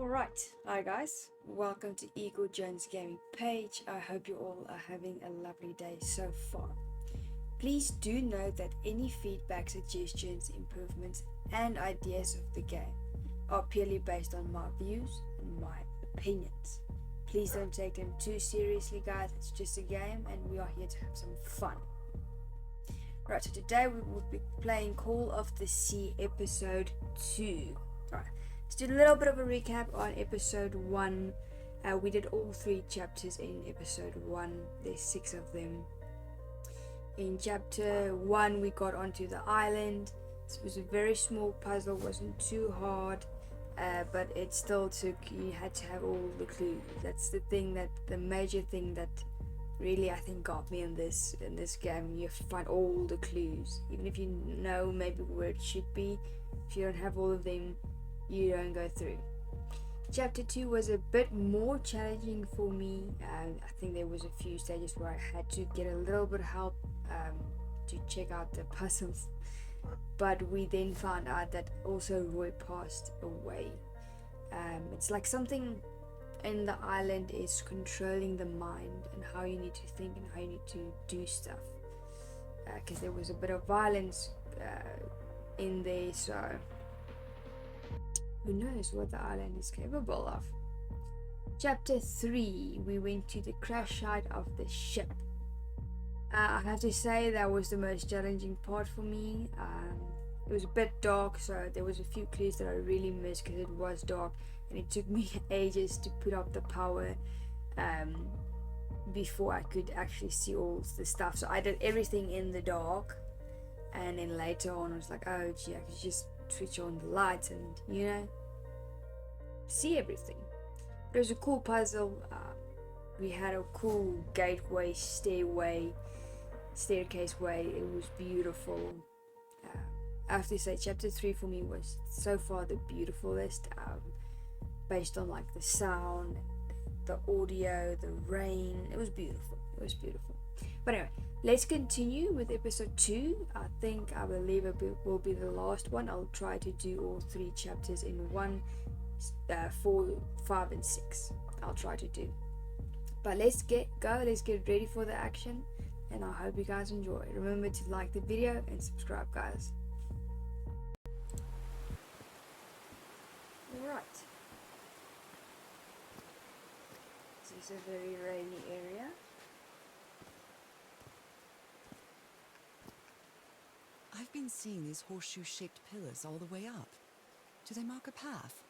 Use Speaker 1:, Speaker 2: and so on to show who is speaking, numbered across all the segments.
Speaker 1: Alright, hi guys, welcome to Eagle Jones Gaming page. I hope you all are having a lovely day so far. Please do note that any feedback, suggestions, improvements, and ideas of the game are purely based on my views and my opinions. Please don't take them too seriously, guys. It's just a game and we are here to have some fun. Right, so today we will be playing Call of the Sea episode 2. Alright, let's do a little bit of a recap on episode 1. We did all 3 chapters in episode 1. There's 6 of them. In chapter 1 we got onto the island. This was a very small puzzle, wasn't too hard, but it still took, you had to have all the clues. That's the major thing that really I think got me in this game. You have to find all the clues, even if you know maybe where it should be. If you don't have all of them, you don't go through. Chapter 2 was a bit more challenging for me. I think there was a few stages where I had to get a little bit of help to check out the puzzles, but we then found out that also Roy passed away. It's like something in the island is controlling the mind and how you need to think and how you need to do stuff, because there was a bit of violence in there, so who knows what the island is capable of. Chapter 3, we went to the crash site of the ship. I have to say that was the most challenging part for me. It was a bit dark, so there was a few clues that I really missed because it was dark and it took me ages to put up the power before I could actually see all the stuff. So I did everything in the dark, and then later on I was like, oh gee, I could just switch on the lights and see everything. It was a cool puzzle. We had a cool gateway, staircase way. It was beautiful. I have to say chapter 3 for me was so far the beautifulest, based on like the sound, the audio, the rain. It was beautiful. But anyway, let's continue with episode 2. I believe it will be the last one. I'll try to do all 3 chapters in one, 4, 5 and 6 I'll try to do. But let's get ready for the action, and I hope you guys enjoy. Remember to like the video and subscribe, guys. Alright, this is a very rainy area.
Speaker 2: I've been seeing these horseshoe-shaped pillars all the way up. Do they mark a path?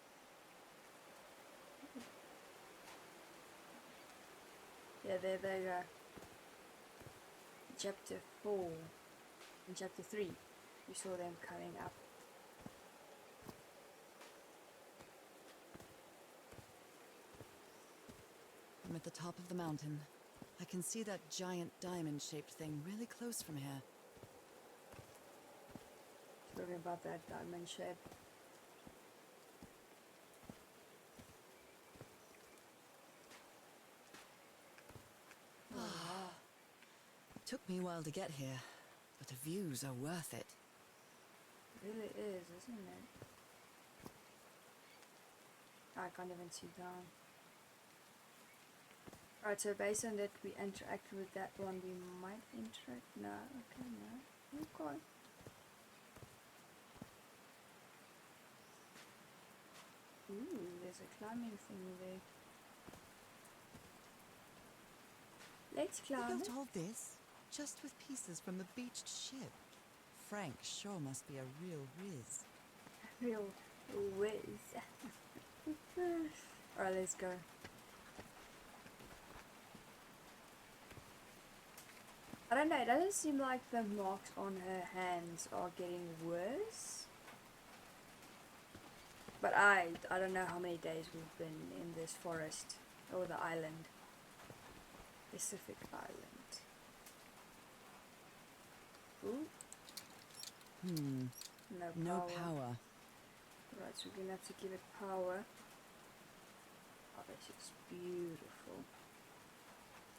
Speaker 1: Yeah, there they go. Chapter 4 and chapter 3, we saw them coming up.
Speaker 2: I'm at the top of the mountain. I can see that giant diamond-shaped thing really close from here.
Speaker 1: Talking about that diamond shape.
Speaker 2: It took me a while to get here, but the views are worth it.
Speaker 1: It really is, isn't it? I can't even see down. Alright, so based on that we interacted with that one, we might interact. No, okay, no. Okay. Ooh, there's a climbing thing there. Let's
Speaker 2: Who
Speaker 1: climb
Speaker 2: built
Speaker 1: it.
Speaker 2: all this? Just with pieces from the beached ship. Frank sure must be a real whiz.
Speaker 1: Real whiz. Alright, let's go. I don't know, it doesn't seem like the marks on her hands are getting worse. But I don't know how many days we've been in this forest, or the island. Pacific Island. Ooh. No power. Right, so we're gonna have to give it power. Oh, this is beautiful.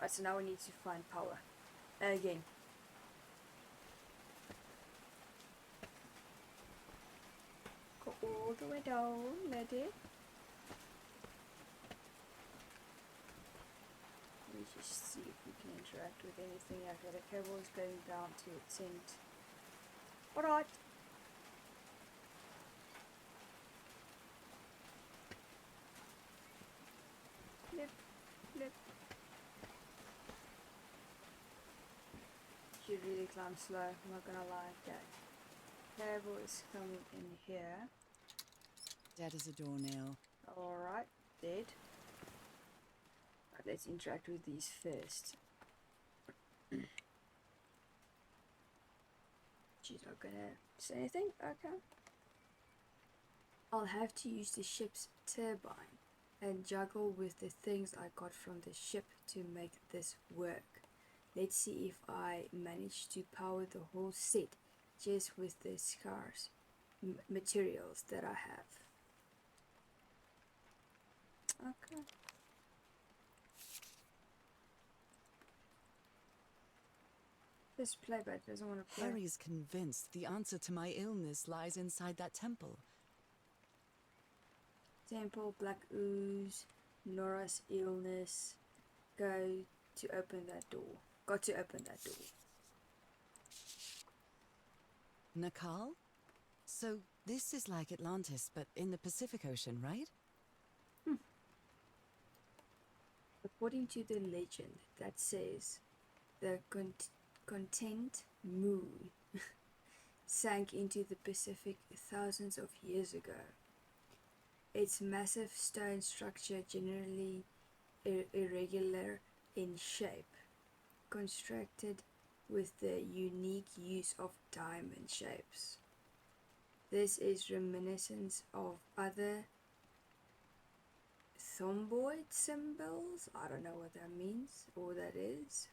Speaker 1: Right, so now we need to find power. Again. Go all the way down, let it. interact with anything. Okay, the cable is going down to its end. Alright. Flip, flip. Should really climb slow, I'm not gonna lie. Okay. Cable is coming in here.
Speaker 2: Dead as a doornail.
Speaker 1: Alright, dead. Right, let's interact with these first. She's not gonna say anything? Okay. I'll have to use the ship's turbine and juggle with the things I got from the ship to make this work. Let's see if I manage to power the whole set just with the scarce materials that I have. Okay. This playback doesn't want to play.
Speaker 2: Harry's convinced the answer to my illness lies inside that temple.
Speaker 1: Temple, black ooze, Norah's illness. Go to open that door. Got to open that door.
Speaker 2: Nakal? So this is like Atlantis, but in the Pacific Ocean, right?
Speaker 1: According to the legend that says the content moon sank into the Pacific thousands of years ago. Its massive stone structure, generally irregular in shape, constructed with the unique use of diamond shapes. This is reminiscent of other thomboid symbols, I don't know what that means or that is,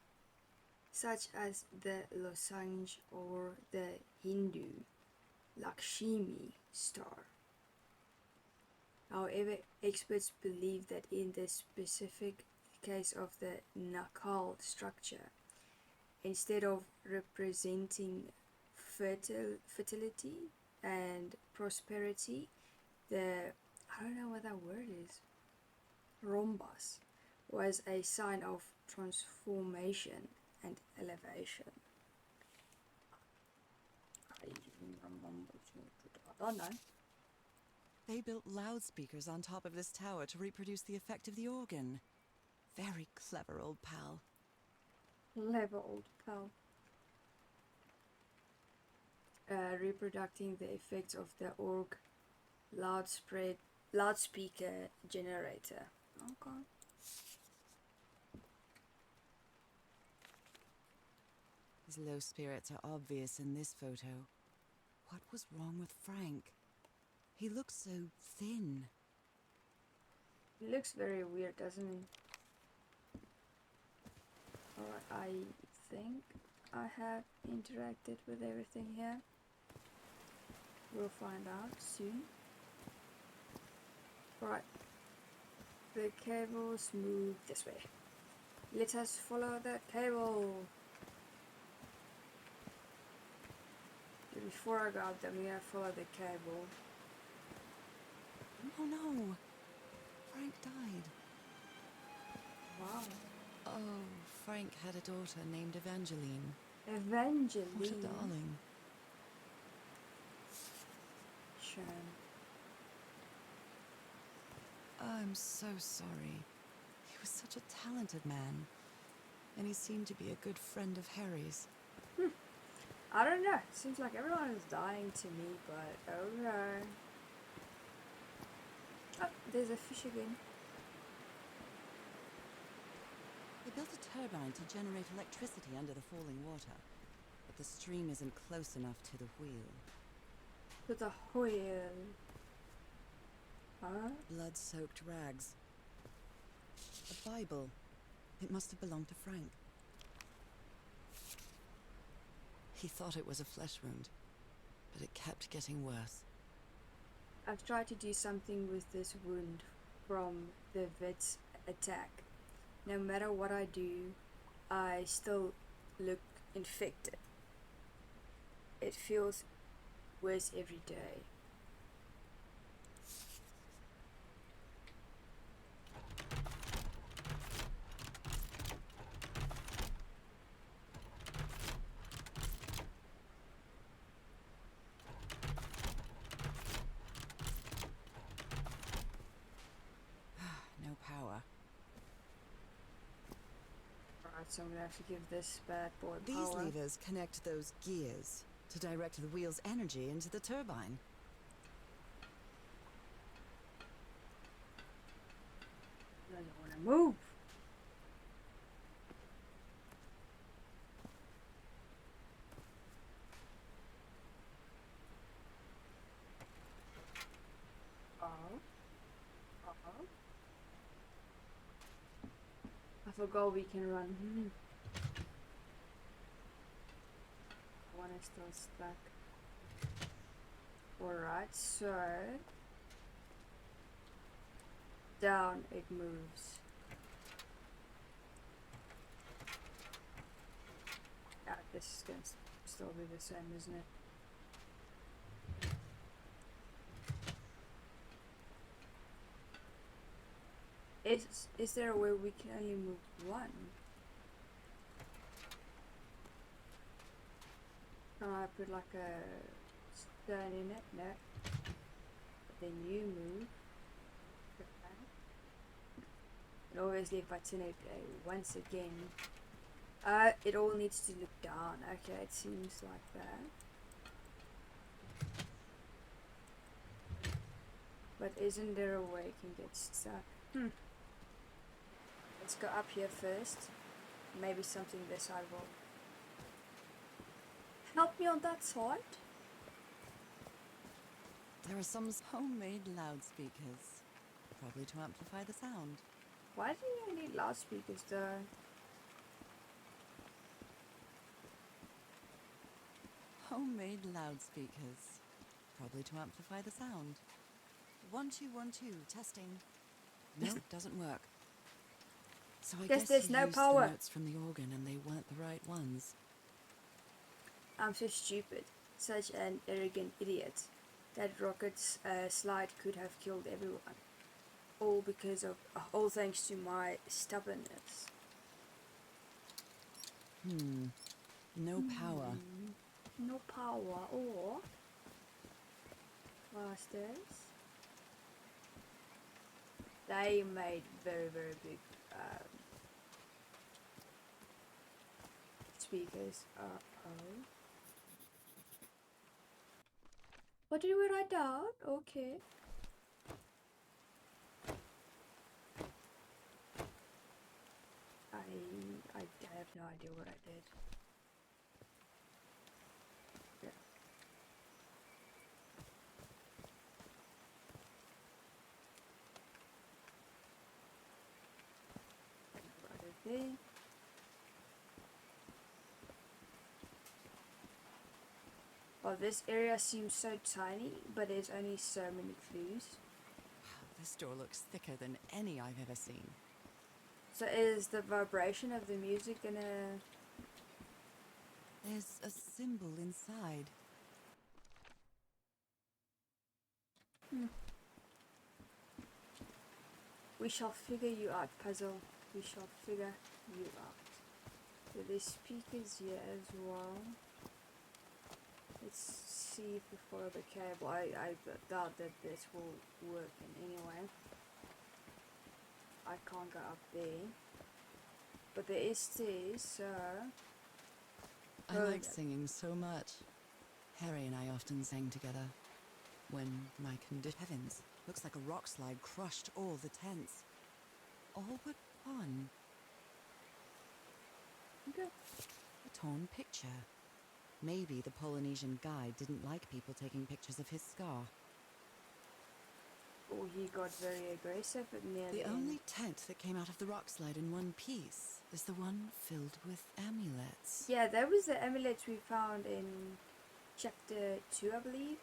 Speaker 1: such as the lozenge or the Hindu Lakshmi star. However, experts believe that in the specific case of the Nakal structure, instead of representing fertility and prosperity, I don't know what that word is, rhombus, was a sign of transformation and elevation. I don't know.
Speaker 2: They built loudspeakers on top of this tower to reproduce the effect of the organ. Very clever, old pal.
Speaker 1: Clever old pal. Reproducing the effects of the org loudspeaker generator. Okay.
Speaker 2: His low spirits are obvious in this photo. What was wrong with Frank? He looks so thin.
Speaker 1: He looks very weird, doesn't he? Alright, I think I have interacted with everything here. We'll find out soon. Right. The cables move this way. Let us follow the cable. Before I go up there, I'm gonna follow the cable.
Speaker 2: Oh no! Frank died.
Speaker 1: Wow.
Speaker 2: Oh, Frank had a daughter named Evangeline.
Speaker 1: Evangeline.
Speaker 2: What a darling.
Speaker 1: Shame.
Speaker 2: I'm so sorry. He was such a talented man. And he seemed to be a good friend of Harry's.
Speaker 1: I don't know. Seems like everyone is dying to me, but okay. Oh, there's a fish again.
Speaker 2: They built a turbine to generate electricity under the falling water. But the stream isn't close enough to the wheel.
Speaker 1: To the wheel. Huh?
Speaker 2: Blood-soaked rags. A Bible. It must have belonged to Frank. He thought it was a flesh wound, but it kept getting worse.
Speaker 1: I've tried to do something with this wound from the vet's attack. No matter what I do, I still look infected. It feels worse every day. so I'm gonna have to give this bad boy
Speaker 2: These
Speaker 1: power.
Speaker 2: levers connect those gears to direct the wheel's energy into the turbine.
Speaker 1: I don't wanna move. Oh. Oh. I forgot we can run. One is still stuck. Alright, so down it moves. Yeah, this is gonna still be the same, isn't it? Is there a way we can only move one? Can I put like a stone in it? No. But then you move. Okay. And obviously if I turn it once again, it all needs to look down. Okay, it seems like that. But isn't there a way it can get stuck? Let's go up here first. Maybe something this side will help me on that side.
Speaker 2: There are some homemade loudspeakers, probably to amplify the sound.
Speaker 1: Why do you need loudspeakers though?
Speaker 2: Homemade loudspeakers, probably to amplify the sound. 1 2 1 2 testing. No, doesn't work. So I guess
Speaker 1: there's
Speaker 2: you
Speaker 1: no
Speaker 2: used
Speaker 1: power.
Speaker 2: the notes from the organ and they weren't the right ones.
Speaker 1: I'm so stupid. Such an arrogant idiot. That rocket's slide could have killed everyone. All thanks to my stubbornness.
Speaker 2: No power.
Speaker 1: No power or blasters. They made very, very big speakers. What did we write down? Okay. I have no idea what I did. Yeah. Write it there. Well, this area seems so tiny, but there's only so many clues.
Speaker 2: This door looks thicker than any I've ever seen.
Speaker 1: So is the vibration of the music gonna...
Speaker 2: There's a symbol inside.
Speaker 1: We shall figure you out, puzzle. We shall figure you out. So there's speakers here as well. Let's see if we follow the cable. I doubt that this will work in any way. I can't go up there. But there is stairs, so...
Speaker 2: I like singing so much. Harry and I often sang together. When my condition... Heavens, looks like a rock slide crushed all the tents. All but one.
Speaker 1: Okay.
Speaker 2: A torn picture. Maybe the Polynesian guide didn't like people taking pictures of his scar.
Speaker 1: Oh, he got very aggressive at near the
Speaker 2: The
Speaker 1: end.
Speaker 2: only tent that came out of the rock slide in one piece is the one filled with amulets.
Speaker 1: Yeah, that was the amulets we found in chapter 2, I believe.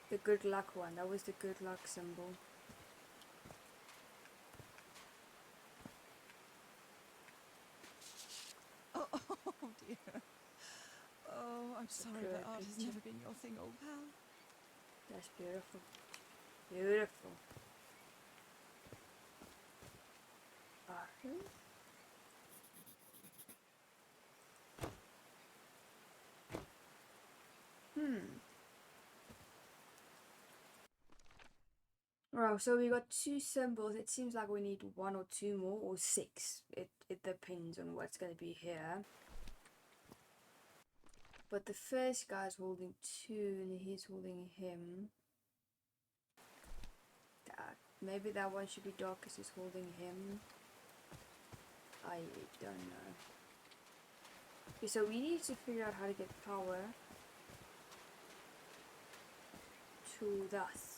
Speaker 1: The good luck one. That was the good luck symbol.
Speaker 2: Oh dear. Oh, I'm sorry,
Speaker 1: good
Speaker 2: but art has
Speaker 1: picture.
Speaker 2: never been your thing, old pal.
Speaker 1: That's beautiful. Beautiful. Okay. Right, so we got 2 symbols. It seems like we need 1 or 2 more, or 6. It depends on what's going to be here. But the first guy's holding 2 and he's holding him. Maybe that one should be dark because he's holding him. I don't know. Okay, so we need to figure out how to get power to this.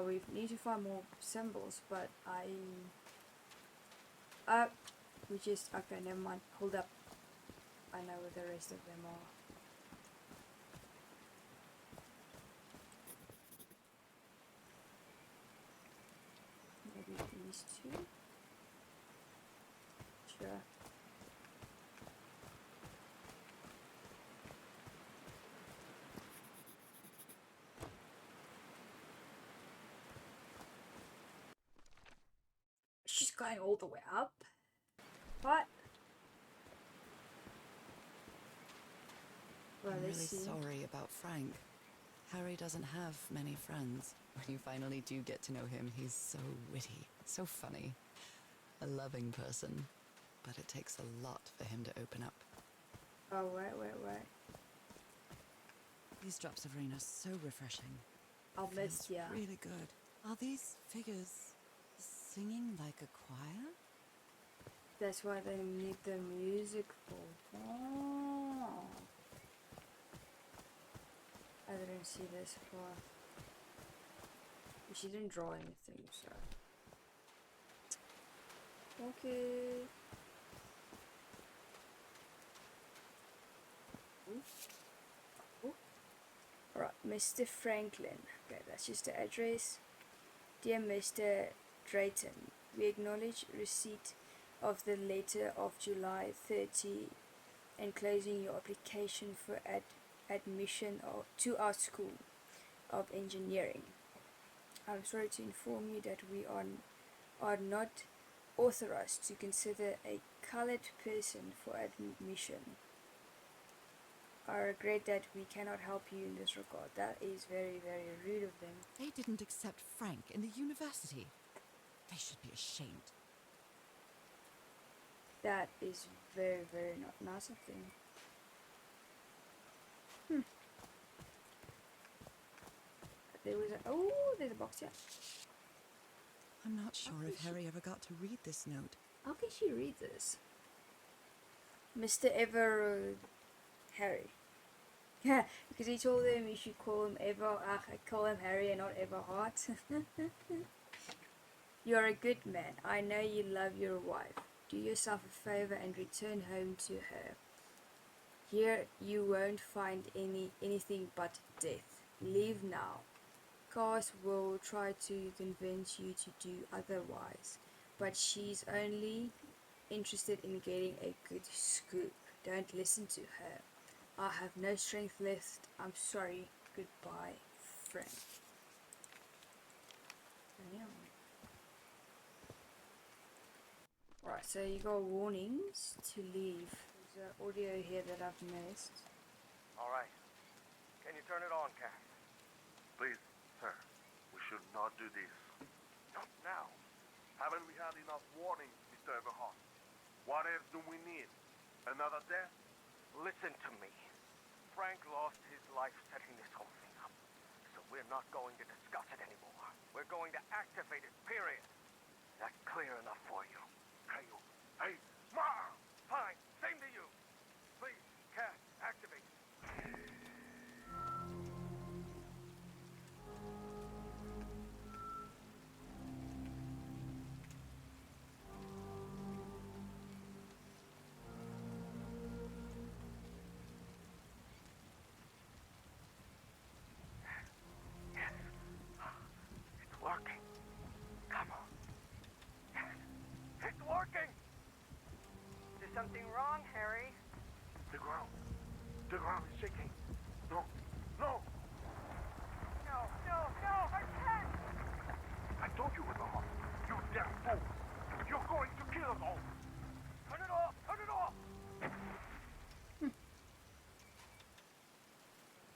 Speaker 1: We need to find more symbols, but we just, okay, never mind. Hold up. I know where the rest of them are. Maybe these 2. Sure. She's going all the way up. What? Well,
Speaker 2: I'm really
Speaker 1: let's see.
Speaker 2: sorry about Frank. Harry doesn't have many friends. When you finally do get to know him, he's so witty, so funny. A loving person. But it takes a lot for him to open up.
Speaker 1: Oh, wait.
Speaker 2: These drops of rain are so refreshing.
Speaker 1: I'll miss,
Speaker 2: Feels
Speaker 1: yeah.
Speaker 2: really good. Are these figures singing like a choir?
Speaker 1: That's why they need the music for. Oh. I didn't see this far. She didn't draw anything, so. Okay. Ooh. Alright, Mr. Franklin. Okay, that's just the address. Dear Mr. Drayton, we acknowledge receipt of the letter of July 30 enclosing your application for admission to our School of Engineering. I'm sorry to inform you that we are not authorized to consider a colored person for admission. I regret that we cannot help you in this regard. That is very, very rude of them.
Speaker 2: They didn't accept Frank in the university. They should be ashamed.
Speaker 1: That is very, very not nice of them. There's a box here.
Speaker 2: I'm not sure if Harry ever got to read this note.
Speaker 1: How can she read this? Mr. Harry. Yeah, because he told him you should call him call him Harry and not Everhart. You're a good man. I know you love your wife. Do yourself a favor and return home to her. Here you won't find anything but death. Leave now. Cass will try to convince you to do otherwise, but she's only interested in getting a good scoop. Don't listen to her. I have no strength left. I'm sorry. Goodbye, friend. Right, so you got warnings to leave. There's an audio here that I've missed.
Speaker 3: Alright. Can you turn it on, Cass?
Speaker 4: Please, sir, we should not do this.
Speaker 3: Not now.
Speaker 4: Haven't we had enough warnings, Mr. Everhart? What else do we need? Another death?
Speaker 3: Listen to me. Frank lost his life setting this whole thing up. So we're not going to discuss it anymore. We're going to activate it, period. That's clear enough for you.
Speaker 4: Hey, Ma!
Speaker 3: Fine. Same to you. Please, Cass, activate. Yes. It's working. Come on. Yes. It's working. Is something wrong, Harry?
Speaker 4: The ground is shaking. No!
Speaker 3: No, I can't.
Speaker 4: I told you, Everhart. You damn fool! You're going to kill us all!
Speaker 3: Turn it off.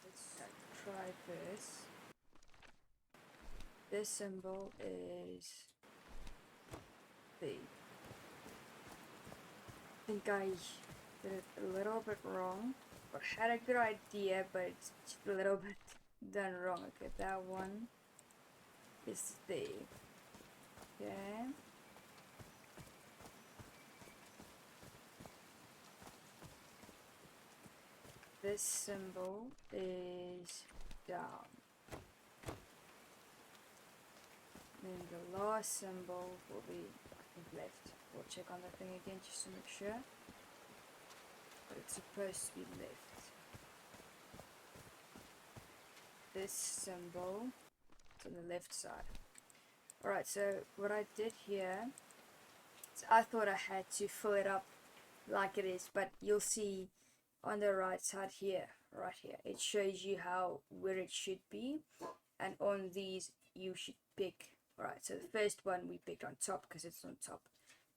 Speaker 1: Let's try this symbol is the. I think I did it a little bit wrong, or had a good idea, but it's just a little bit done wrong. Okay, that one is the. Okay. This symbol is down. Then the last symbol will be, I think, left. We'll check on that thing again just to make sure. But it's supposed to be left. This symbol is on the left side. Alright, so what I did here is I thought I had to fill it up like it is, but you'll see on the right side here, right here, it shows you where it should be, and on these you should pick. Alright, so the first one we picked on top because it's on top.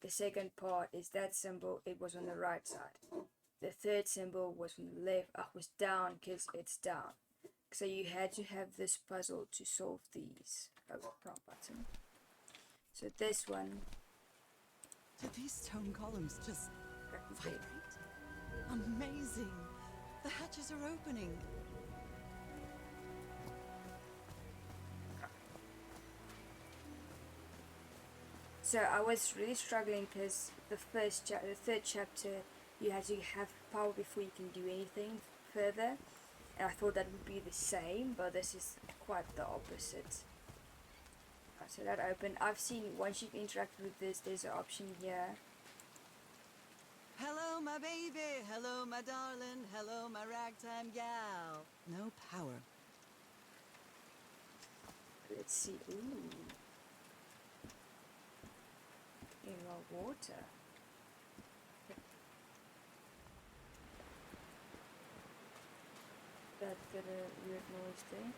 Speaker 1: The second part is that symbol, it was on the right side. The third symbol was on the left, was down because it's down. So you had to have this puzzle to solve these. Oh, wrong button. So this one.
Speaker 2: Did these stone columns just vibrate? Amazing! The hatches are opening.
Speaker 1: So I was really struggling because the third chapter, you had to have power before you can do anything further. And I thought that would be the same, but this is quite the opposite. So that opened. I've seen once you've interacted with this, there's an option here.
Speaker 2: Hello, my baby. Hello, my darling. Hello, my ragtime gal. No power.
Speaker 1: Let's see. Ooh. In raw water. That did a weird noise there.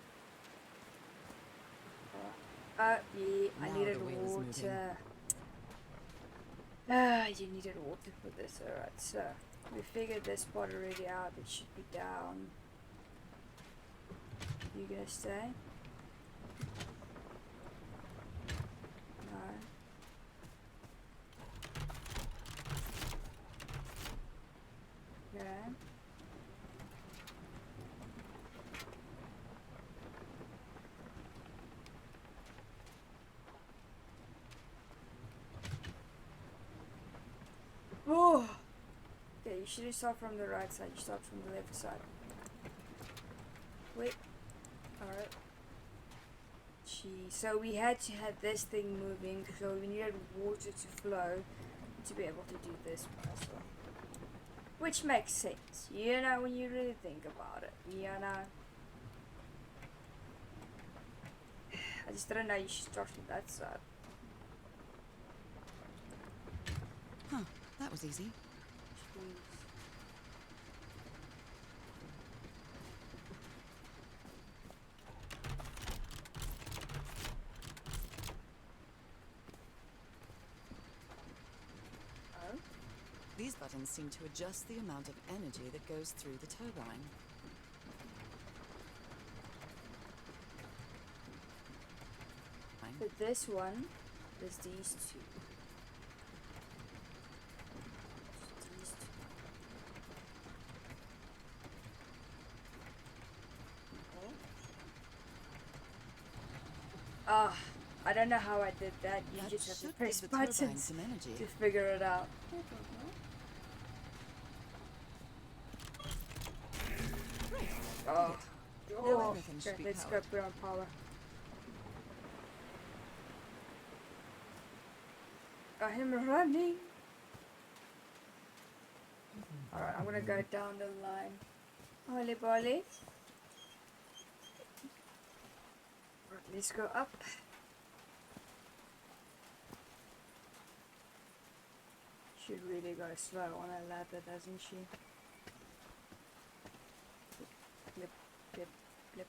Speaker 1: Yeah, I
Speaker 2: Now
Speaker 1: needed
Speaker 2: the wheel is moving.
Speaker 1: water. You needed water for this. Alright, so we figured this part already out. It should be down. You gonna stay? No. Okay. Oh! Okay, you shouldn't start from the right side, you start from the left side. Wait. Alright. Gee, so we had to have this thing moving, so we needed water to flow to be able to do this puzzle. Which makes sense, you know, when you really think about it, you know. I just didn't know you should start from that side.
Speaker 2: Huh, that was easy.
Speaker 1: Jeez. Oh?
Speaker 2: These buttons seem to adjust the amount of energy that goes through the turbine.
Speaker 1: So this one is these two. These two. Okay. I don't know how I did that. You
Speaker 2: That
Speaker 1: just have to
Speaker 2: should
Speaker 1: press
Speaker 2: give the turbine
Speaker 1: buttons
Speaker 2: some energy.
Speaker 1: to figure it out. Oh.
Speaker 2: Now everything should
Speaker 1: Okay,
Speaker 2: be
Speaker 1: let's go
Speaker 2: powered.
Speaker 1: put on power. I am running. Alright, I'm gonna go down the line. Holy bolly. Right, let's go up. She really goes slow on a ladder, doesn't she? Blip, blip, blip.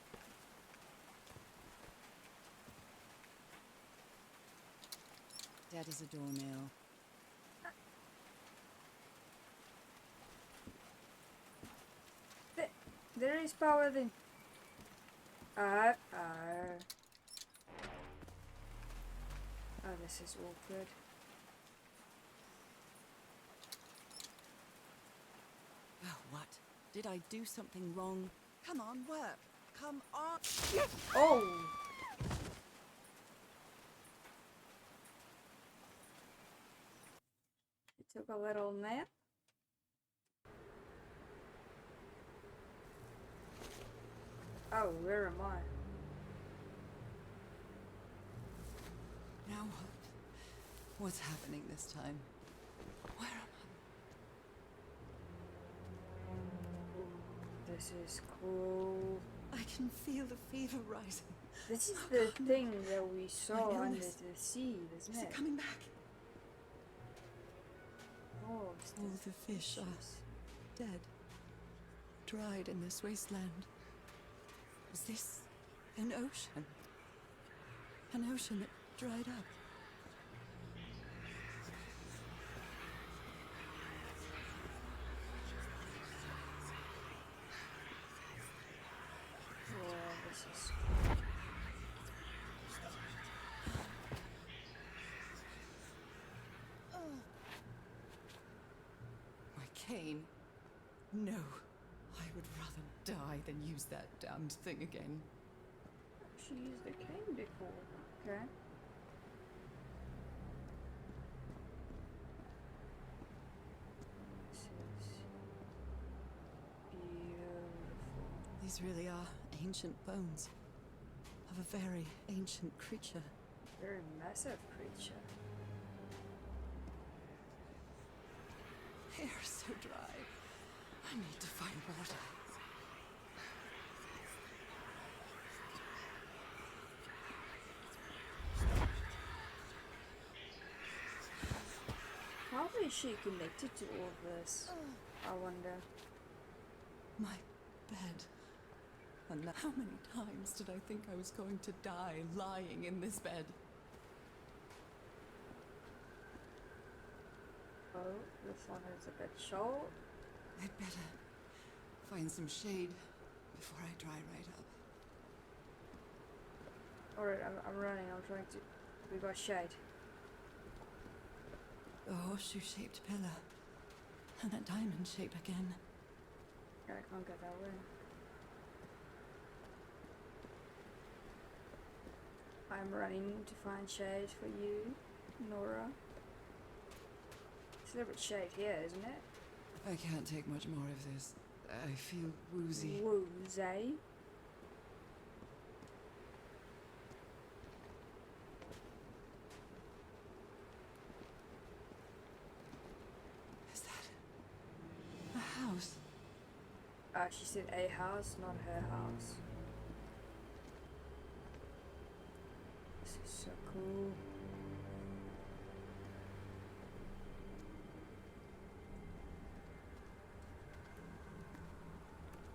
Speaker 2: Daddy's a doornail.
Speaker 1: There is power then. Oh. Oh, this is awkward.
Speaker 2: Oh, what? Did I do something wrong? Come on, work. Come on.
Speaker 1: Oh! It took a little nap. Oh, where am I?
Speaker 2: Now what? What's happening this time? Where am
Speaker 1: This is cool.
Speaker 2: I? I can feel the fever rising.
Speaker 1: This is
Speaker 2: Oh,
Speaker 1: the
Speaker 2: God, no.
Speaker 1: thing that we saw
Speaker 2: My
Speaker 1: under
Speaker 2: illness.
Speaker 1: the sea, isn't
Speaker 2: Is
Speaker 1: it?
Speaker 2: it coming back?
Speaker 1: Oh, it's
Speaker 2: All the fish are dead. Dried in this wasteland. Was this an ocean? An ocean that dried up?
Speaker 1: Oh, this is...
Speaker 2: My cane? No. I would rather die than use that damned thing again.
Speaker 1: She used the cane before. Okay. This is beautiful.
Speaker 2: These really are ancient bones of a very ancient creature.
Speaker 1: Very massive creature.
Speaker 2: Hair is so dry. I need to find water.
Speaker 1: How is she connected to all this? I wonder.
Speaker 2: My bed. And how many times did I think I was going to die lying in this bed?
Speaker 1: Oh, this one is a bit short.
Speaker 2: I'd better find some shade before I dry right up.
Speaker 1: Alright, I'm running. I'm trying to... We got shade.
Speaker 2: A horseshoe-shaped pillar. And a diamond shape again.
Speaker 1: I can't get that way. I'm running to find shade for you, Norah. It's a little bit shade here, isn't it?
Speaker 2: I can't take much more of this. I feel woozy.
Speaker 1: Woozy.
Speaker 2: Is that a house?
Speaker 1: She said a house, not her house. This is so cool.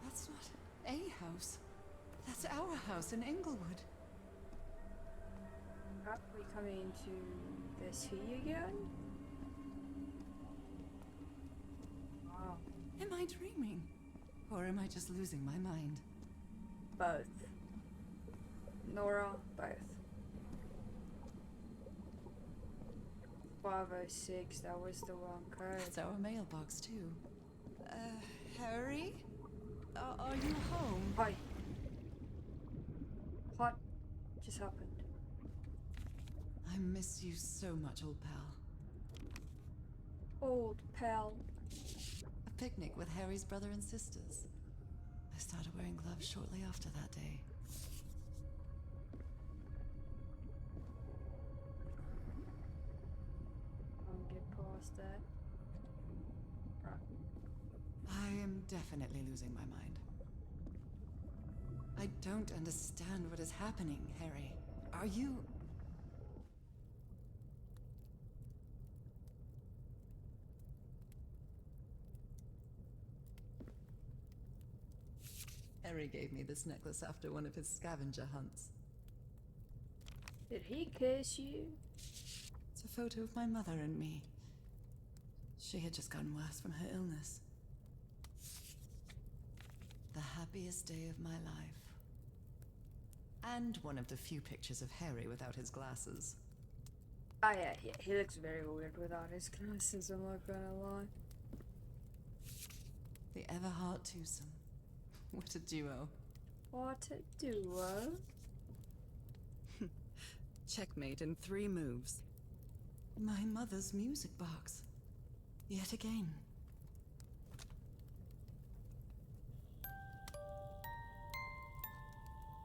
Speaker 2: That's not a house. That's our house in Englewood.
Speaker 1: Are we coming into the sea again? Wow.
Speaker 2: Am I dreaming? Or am I just losing my mind?
Speaker 1: Both. Norah, both. 506, that was the wrong code.
Speaker 2: That's our mailbox, too. Harry? Are you home?
Speaker 1: Hi. What just happened?
Speaker 2: I miss you so much, old pal.
Speaker 1: Old pal.
Speaker 2: A picnic with Harry's brother and sisters. I started wearing gloves shortly after that day.
Speaker 1: Can't get past that. Right.
Speaker 2: I am definitely losing my mind. I don't understand what is happening, Harry. Are you... Harry gave me this necklace after one of his scavenger hunts.
Speaker 1: Did he kiss you?
Speaker 2: It's a photo of my mother and me. She had just gotten worse from her illness. The happiest day of my life. And one of the few pictures of Harry without his glasses.
Speaker 1: Oh yeah, he looks very weird without his glasses, I'm not gonna lie.
Speaker 2: The Everhart twosome. What a duo.
Speaker 1: What a duo.
Speaker 2: Checkmate in 3 moves. My mother's music box. Yet again.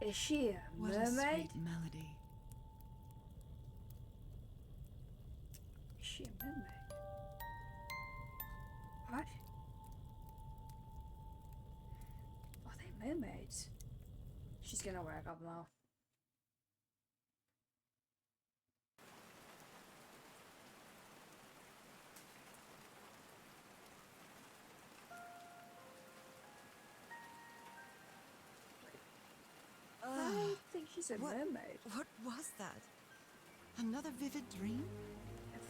Speaker 1: Is she a
Speaker 2: What a
Speaker 1: mermaid?
Speaker 2: sweet melody.
Speaker 1: Is she a mermaid? What? Are they mermaids? She's gonna wake up now. I think she's a mermaid.
Speaker 2: What was that? Another vivid dream?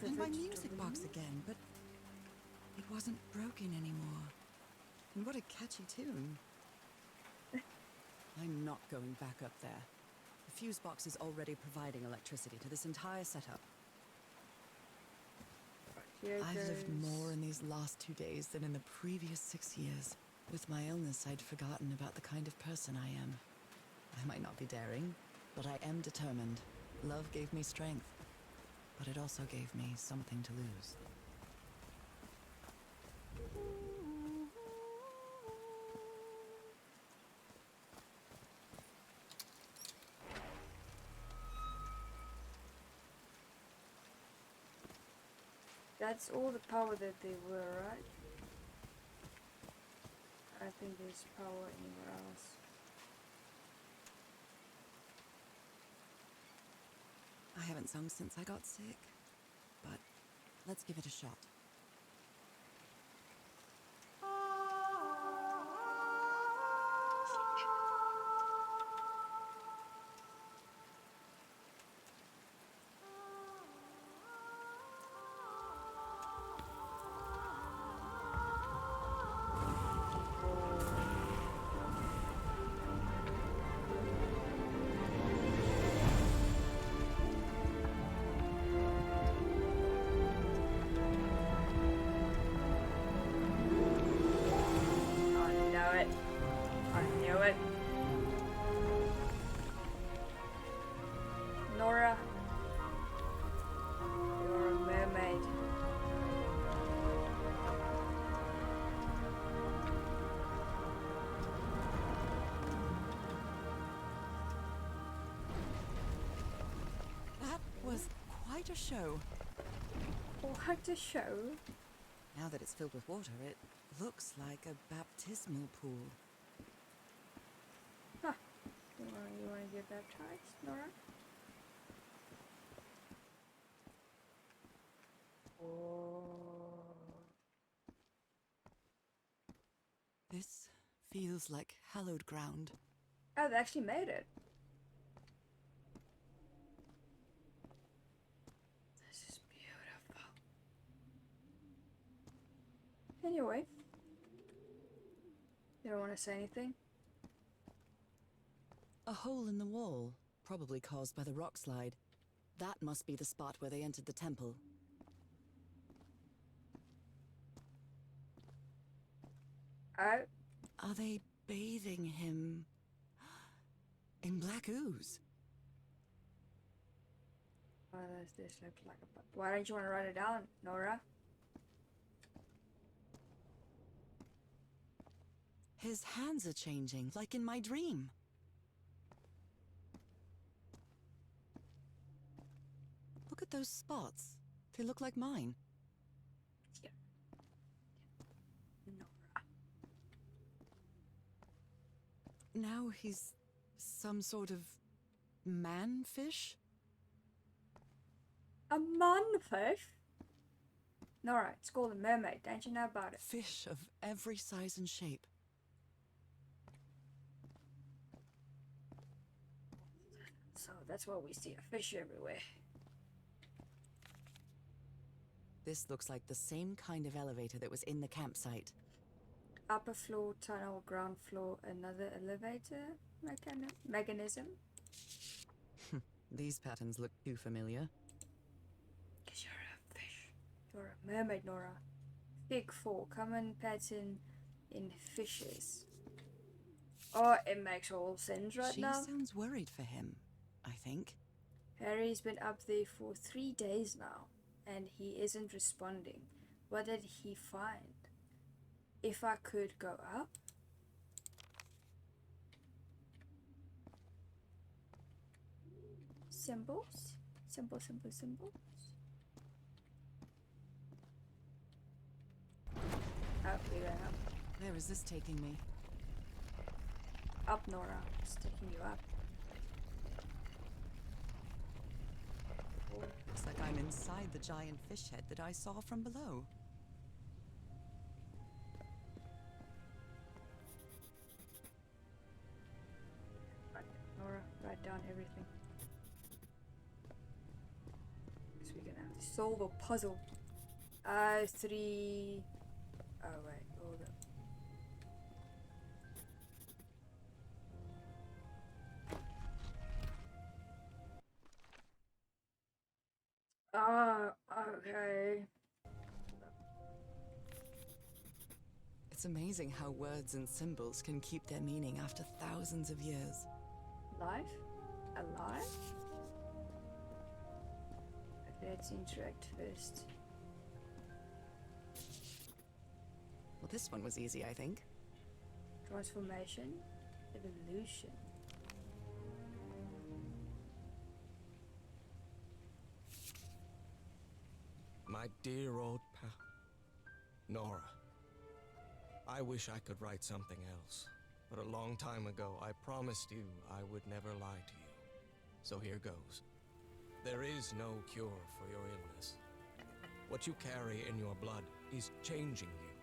Speaker 2: And my music box again, but it wasn't broken anymore. And what a catchy tune. I'm not going back up there. The fuse box is already providing electricity to this entire setup. I've lived more in these last 2 days than in the previous 6 years. With my illness, I'd forgotten about the kind of person I am. I might not be daring, but I am determined. Love gave me strength, but it also gave me something to lose.
Speaker 1: That's all the power that they were, right? I think there's power anywhere else.
Speaker 2: I haven't sung since I got sick, but let's give it a shot.
Speaker 1: I knew it. Norah, you're a mermaid.
Speaker 2: That was quite a show.
Speaker 1: What a show.
Speaker 2: Now that it's filled with water, it looks like a baptismal pool.
Speaker 1: Huh. You wanna get baptized, Norah? Oh.
Speaker 2: This feels like hallowed ground.
Speaker 1: Oh, they actually made it. This is beautiful. Anyway. You don't want to say anything?
Speaker 2: A hole in the wall, probably caused by the rock slide. That must be the spot where they entered the temple.
Speaker 1: Oh.
Speaker 2: Are they bathing him in black ooze?
Speaker 1: What does this look like? Why don't you want to write it down, Norah?
Speaker 2: His hands are changing, like in my dream. Look at those spots. They look like mine.
Speaker 1: Yeah. Norah.
Speaker 2: Now he's some sort of man-fish?
Speaker 1: A manfish? Norah, it's called a mermaid. Don't you know about it?
Speaker 2: Fish of every size and shape.
Speaker 1: So that's why we see a fish everywhere.
Speaker 2: This looks like the same kind of elevator that was in the campsite.
Speaker 1: Upper floor, tunnel, ground floor, another elevator mechanism.
Speaker 2: these patterns look too familiar.
Speaker 1: Because you're a fish. You're a mermaid, Norah. Fig 4. Common pattern in fishes. Oh, it makes all sense right
Speaker 2: She
Speaker 1: now.
Speaker 2: sounds worried for him, I think.
Speaker 1: Harry's been up there for 3 days now, and he isn't responding. What did he find? If I could go up? Symbols? Symbols. Oh, we're going up.
Speaker 2: Where is this taking me?
Speaker 1: Up, Norah. It's taking you up.
Speaker 2: Looks like I'm inside the giant fish head that I saw from below.
Speaker 1: Norah, write down everything. So we're gonna have to solve a puzzle. 3. Oh wait, hold up. Okay.
Speaker 2: It's amazing how words and symbols can keep their meaning after thousands of years.
Speaker 1: Life? Alive? Okay, let's interact first.
Speaker 2: Well, this one was easy, I think.
Speaker 1: Transformation, evolution.
Speaker 5: My dear old pal, Norah. I wish I could write something else, but a long time ago I promised you I would never lie to you. So here goes. There is no cure for your illness. What you carry in your blood is changing you,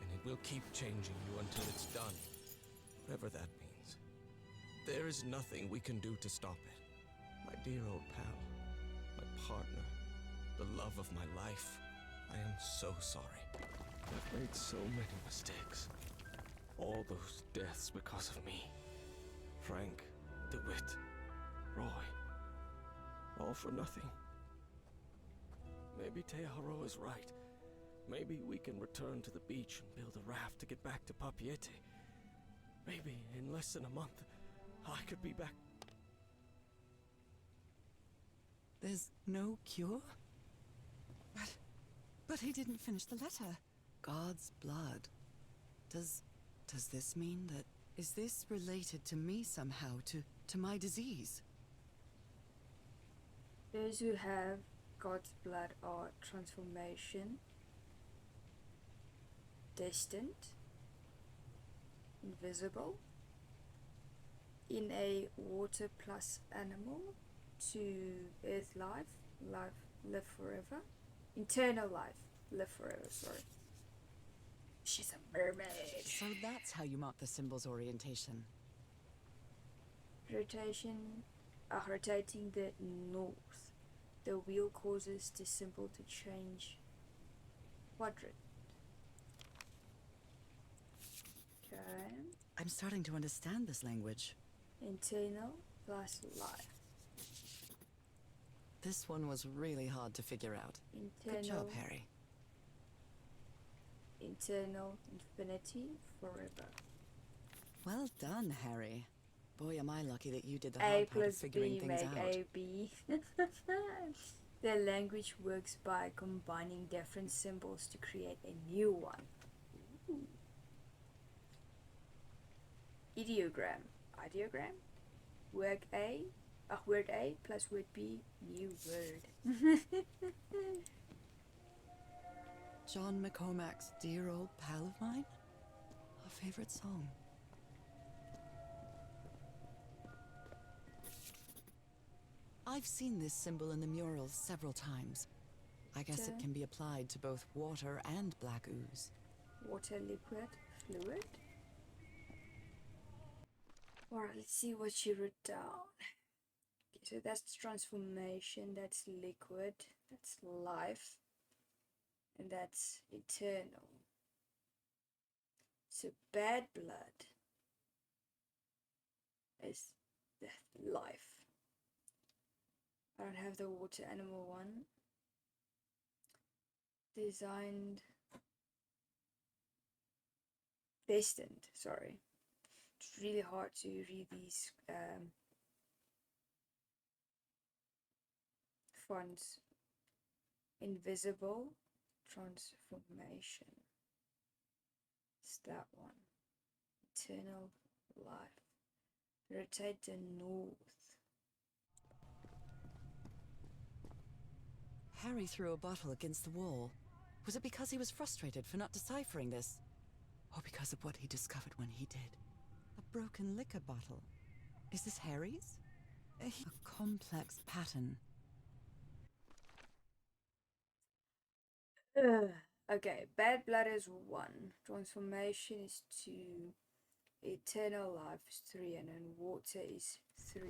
Speaker 5: and it will keep changing you until it's done, whatever that means. There is nothing we can do to stop it. My dear old pal, my partner, the love of my life, I am so sorry. I've made so many mistakes. All those deaths because of me. Frank, DeWitt, Roy. All for nothing. Maybe Teodoro is right. Maybe we can return to the beach and build a raft to get back to Papiete. Maybe in less than a month, I could be back.
Speaker 2: There's no cure? But he didn't finish the letter. God's blood. Does this mean that... Is this related to me somehow, to my disease?
Speaker 1: Those who have God's blood are transformation, distant, invisible, in a water plus animal, to earth life, live forever, internal life, live forever, sorry. She's a mermaid.
Speaker 2: So that's how you mark the symbol's orientation.
Speaker 1: Rotating the north. The wheel causes the symbol to change quadrant. Okay.
Speaker 2: I'm starting to understand this language.
Speaker 1: Internal plus life.
Speaker 2: This one was really hard to figure out. Good job, Harry.
Speaker 1: Internal, infinity, forever.
Speaker 2: Well done, Harry. Boy, am I lucky that you did the
Speaker 1: A
Speaker 2: hard part of
Speaker 1: plus
Speaker 2: figuring
Speaker 1: B
Speaker 2: things
Speaker 1: make
Speaker 2: out.
Speaker 1: A, B. The language works by combining different symbols to create a new one. Ooh. Ideogram. Ideogram? Word A plus word B, new word.
Speaker 2: John McCormack's Dear Old Pal of Mine? A favorite song. I've seen this symbol in the murals several times. I guess it can be applied to both water and black ooze.
Speaker 1: Water, liquid, fluid. Alright, let's see what she wrote down. Okay, so that's transformation, that's liquid, that's life, and that's eternal. So bad blood is death, life. have the water animal one. Destined, sorry. It's really hard to read these fonts. Invisible transformation. It's that one. Eternal life. Rotate to north.
Speaker 2: Harry threw a bottle against the wall. Was it because he was frustrated for not deciphering this? Or because of what he discovered when he did? A broken liquor bottle. Is this Harry's? A complex pattern.
Speaker 1: Okay, bad blood is 1. Transformation is 2. Eternal life is 3. And then water is 3.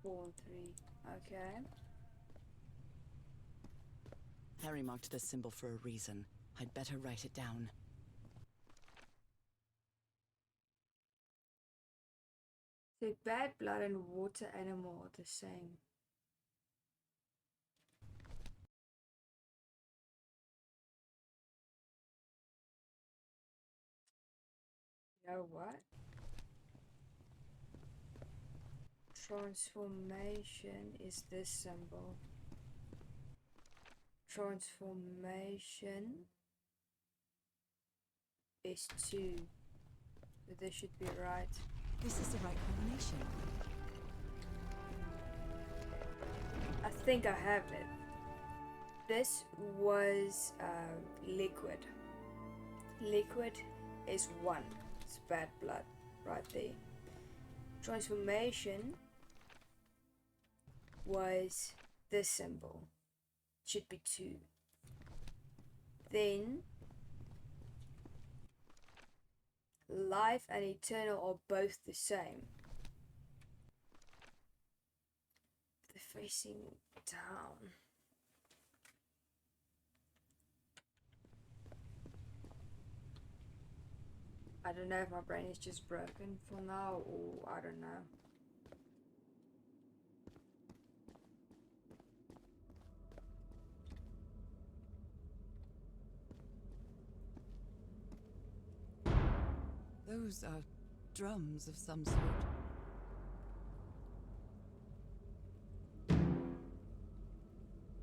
Speaker 1: 4 and 3. Okay.
Speaker 2: Harry marked this symbol for a reason. I'd better write it down.
Speaker 1: So bad blood and water animal are the same. You know what? Transformation is this symbol. Transformation is 2. So this should be right.
Speaker 2: This is the right combination.
Speaker 1: I think I have it. This was liquid. Liquid is 1. It's bad blood right there. Transformation was this symbol. Should be 2. Then life and eternal are both the same. They're facing down. I don't know if my brain is just broken for now, or I don't know.
Speaker 2: Those are drums of some sort.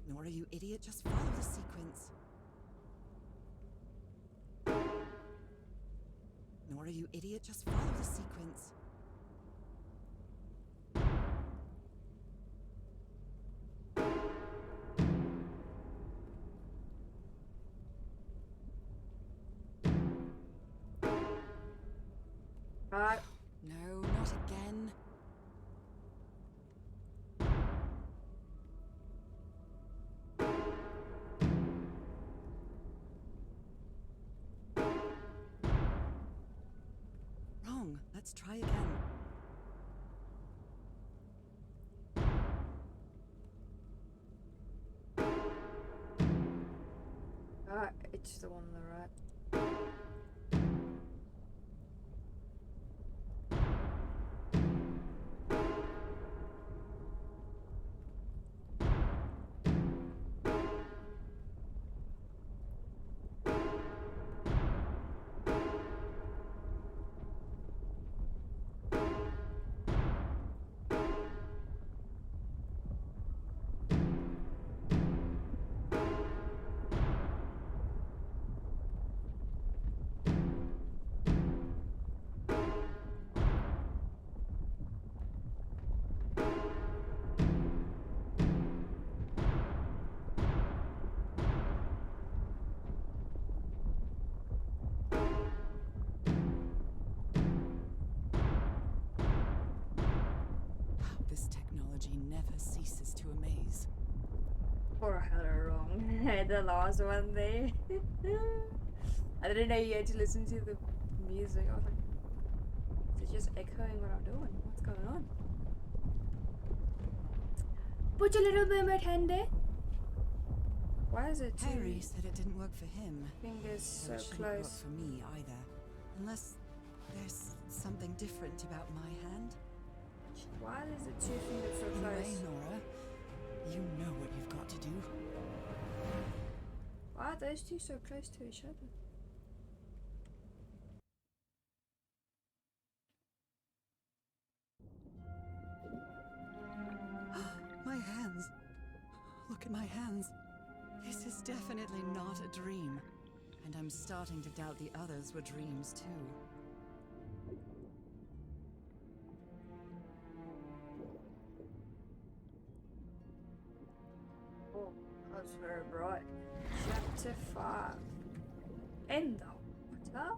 Speaker 2: Norah, you idiot, just follow the sequence. Norah, you idiot, just follow the sequence. No, not again. Wrong. Let's try again.
Speaker 1: It's the one on the right.
Speaker 2: This technology never ceases to amaze.
Speaker 1: Or I had it wrong. The last one there. I didn't know you had to listen to the music. I was like, is it just echoing what I'm doing? What's going on? Put your little mermaid hand there. Why is it
Speaker 2: Harry said it didn't work for him.
Speaker 1: fingers
Speaker 2: So
Speaker 1: so
Speaker 2: it shouldn't work
Speaker 1: close?
Speaker 2: for me either. Unless there's something different about my hand.
Speaker 1: Why is it 2 fingers so
Speaker 2: Anyway,
Speaker 1: close?
Speaker 2: Norah,
Speaker 1: those two so close to each other?
Speaker 2: My hands. Look at my hands. This is definitely not a dream. And I'm starting to doubt the others were dreams too.
Speaker 1: Oh, that's very bright. Chapter 5. In the water?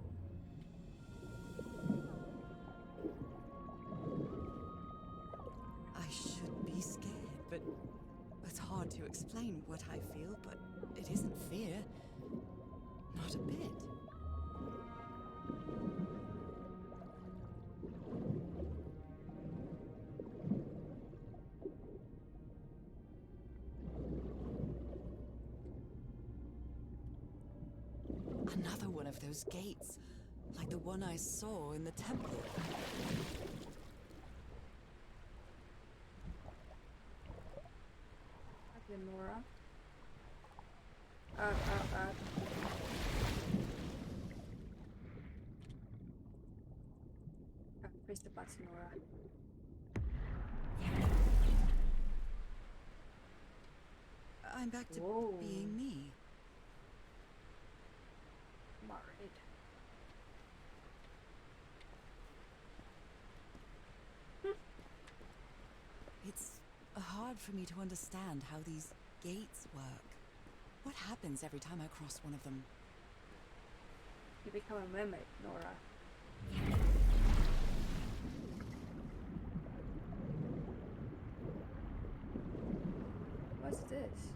Speaker 2: I should be scared, but it's hard to explain what I feel, but it isn't fear. Not a bit. Another one of those gates, like the one I saw in the temple.
Speaker 1: Okay, Norah. Up. Press the button, Norah.
Speaker 2: I'm back to
Speaker 1: Whoa.
Speaker 2: being me.
Speaker 1: Married.
Speaker 2: It's hard for me to understand how these gates work. What happens every time I cross one of them?
Speaker 1: You become a mermaid, Norah. What's this?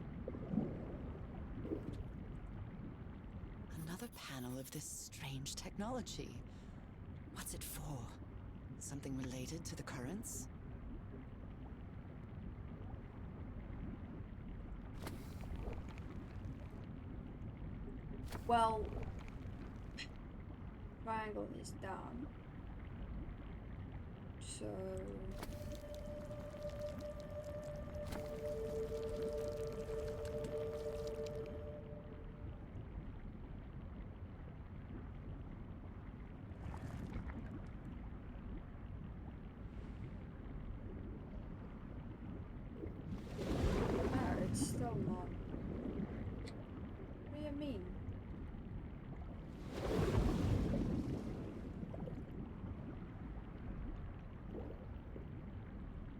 Speaker 2: Another panel of this strange technology. What's it for? Something related to the currents?
Speaker 1: Well, triangle is down. So it's still not. What do you mean?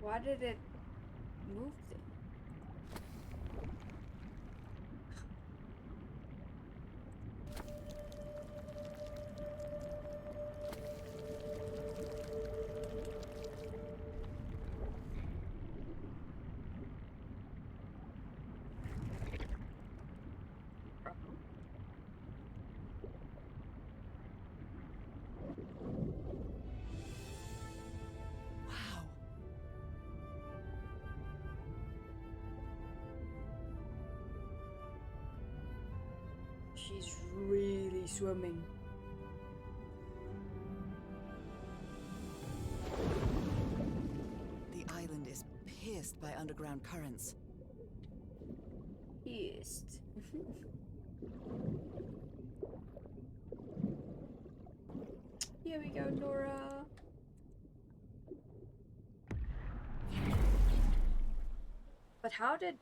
Speaker 1: Why did it move then?
Speaker 2: Wow.
Speaker 1: She's really swimming.
Speaker 2: The island is pierced by underground currents.
Speaker 1: Pierced. Here we go, Norah. But how did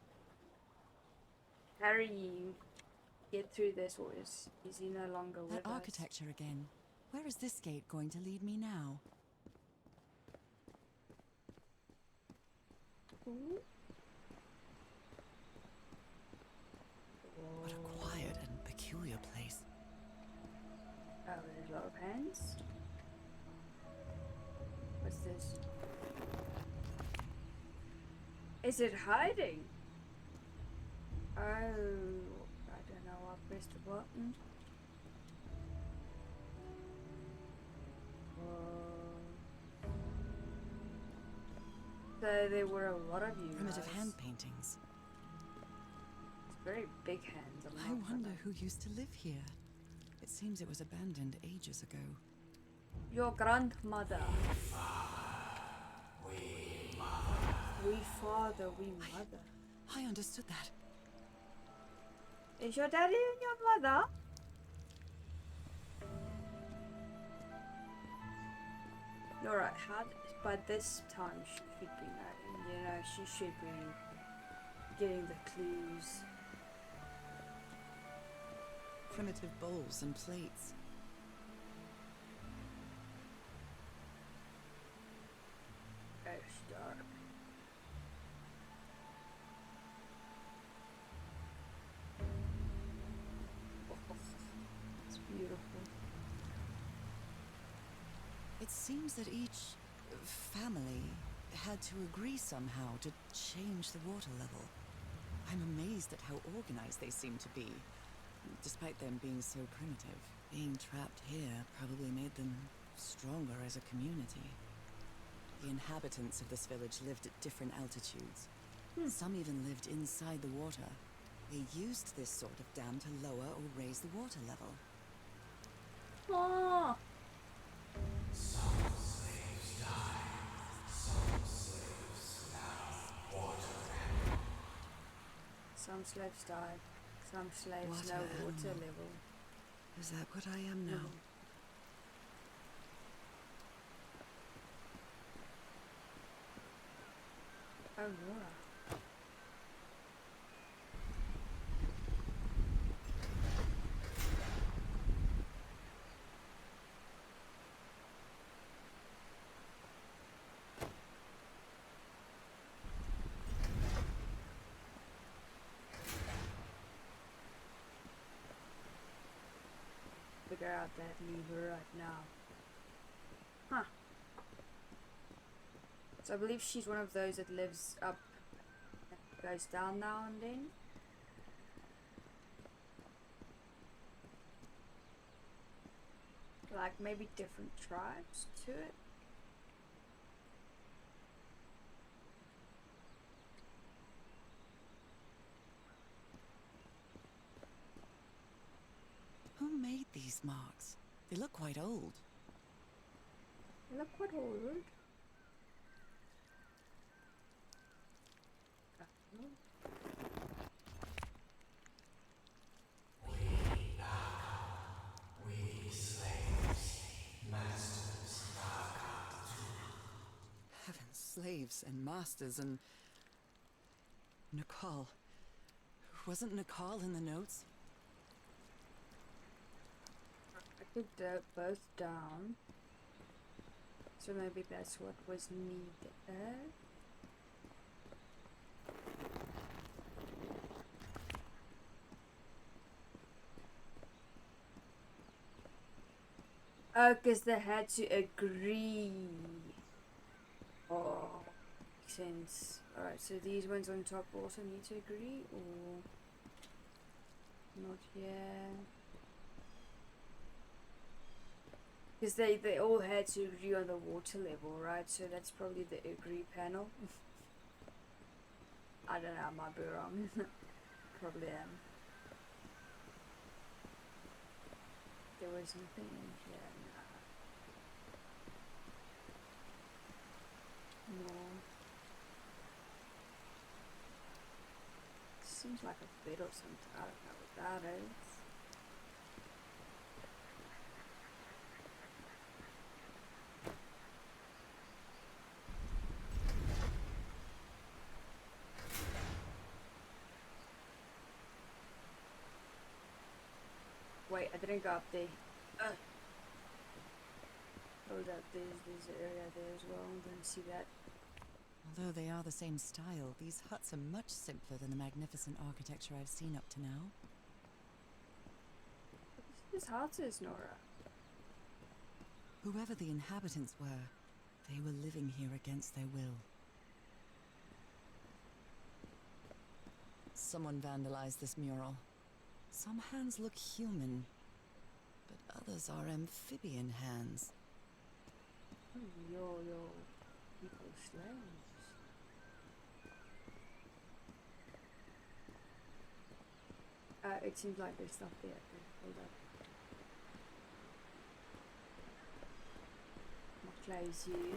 Speaker 1: Harry get through this, or is he no longer with
Speaker 2: That
Speaker 1: us?
Speaker 2: architecture again. Where is this gate going to lead me now?
Speaker 1: Ooh.
Speaker 2: What a quiet and peculiar place.
Speaker 1: Oh, there's a lot of hands. What's this? Is it hiding? Oh, I don't know. I pressed the button. So there were a lot of you
Speaker 2: Primitive
Speaker 1: guys.
Speaker 2: hand paintings.
Speaker 1: It's very big hands.
Speaker 2: I wonder who used to live here. It seems it was abandoned ages ago.
Speaker 1: Your grandmother. We father, we mother.
Speaker 2: I understood that.
Speaker 1: Is your daddy and your mother? Norah, by this time she should be knowing, you know, she should be getting the clues.
Speaker 2: Primitive bowls and plates.
Speaker 1: Oh, stop. It's beautiful.
Speaker 2: It seems that each family had to agree somehow to change the water level. I'm amazed at how organized they seem to be, despite them being so primitive. Being trapped here probably made them stronger as a community. The inhabitants of this village lived at different altitudes. Some even lived inside the water. They used this sort of dam to lower or raise the water level.
Speaker 1: Oh,
Speaker 6: Some slaves died. Some slaves now water.
Speaker 1: some slaves died. Some slaves
Speaker 2: Water
Speaker 1: no water
Speaker 2: animal.
Speaker 1: level.
Speaker 2: Is that what I am now?
Speaker 1: Oh, Norah. Figure out that lever right now. Huh. So I believe she's one of those that lives up and goes down now and then. Like maybe different tribes to it.
Speaker 2: Who made these marks? They look quite old.
Speaker 1: They look quite old.
Speaker 6: We slaves, masters,
Speaker 2: Heavens, slaves and masters and... Nicole. Wasn't Nicole in the notes?
Speaker 1: I put both down. So maybe that's what was needed. Oh, because they had to agree. Oh, makes sense. Alright, so these ones on top also need to agree, or not yet? Because they all had to agree on the water level, right? So that's probably the agree panel. I don't know, I might be wrong. Probably am. There was nothing in here. No. Seems like a bed or something. I don't know what that is. Wait, I didn't go up there. Hold up, there's an area there as well. I'm gonna see that.
Speaker 2: Although they are the same style, these huts are much simpler than the magnificent architecture I've seen up to now.
Speaker 1: This house is Norah.
Speaker 2: Whoever the inhabitants were, they were living here against their will. Someone vandalized this mural. Some hands look human, but others are amphibian hands.
Speaker 1: Your people slaves. It seems like there's stuff there. Okay, hold up. I'll close you.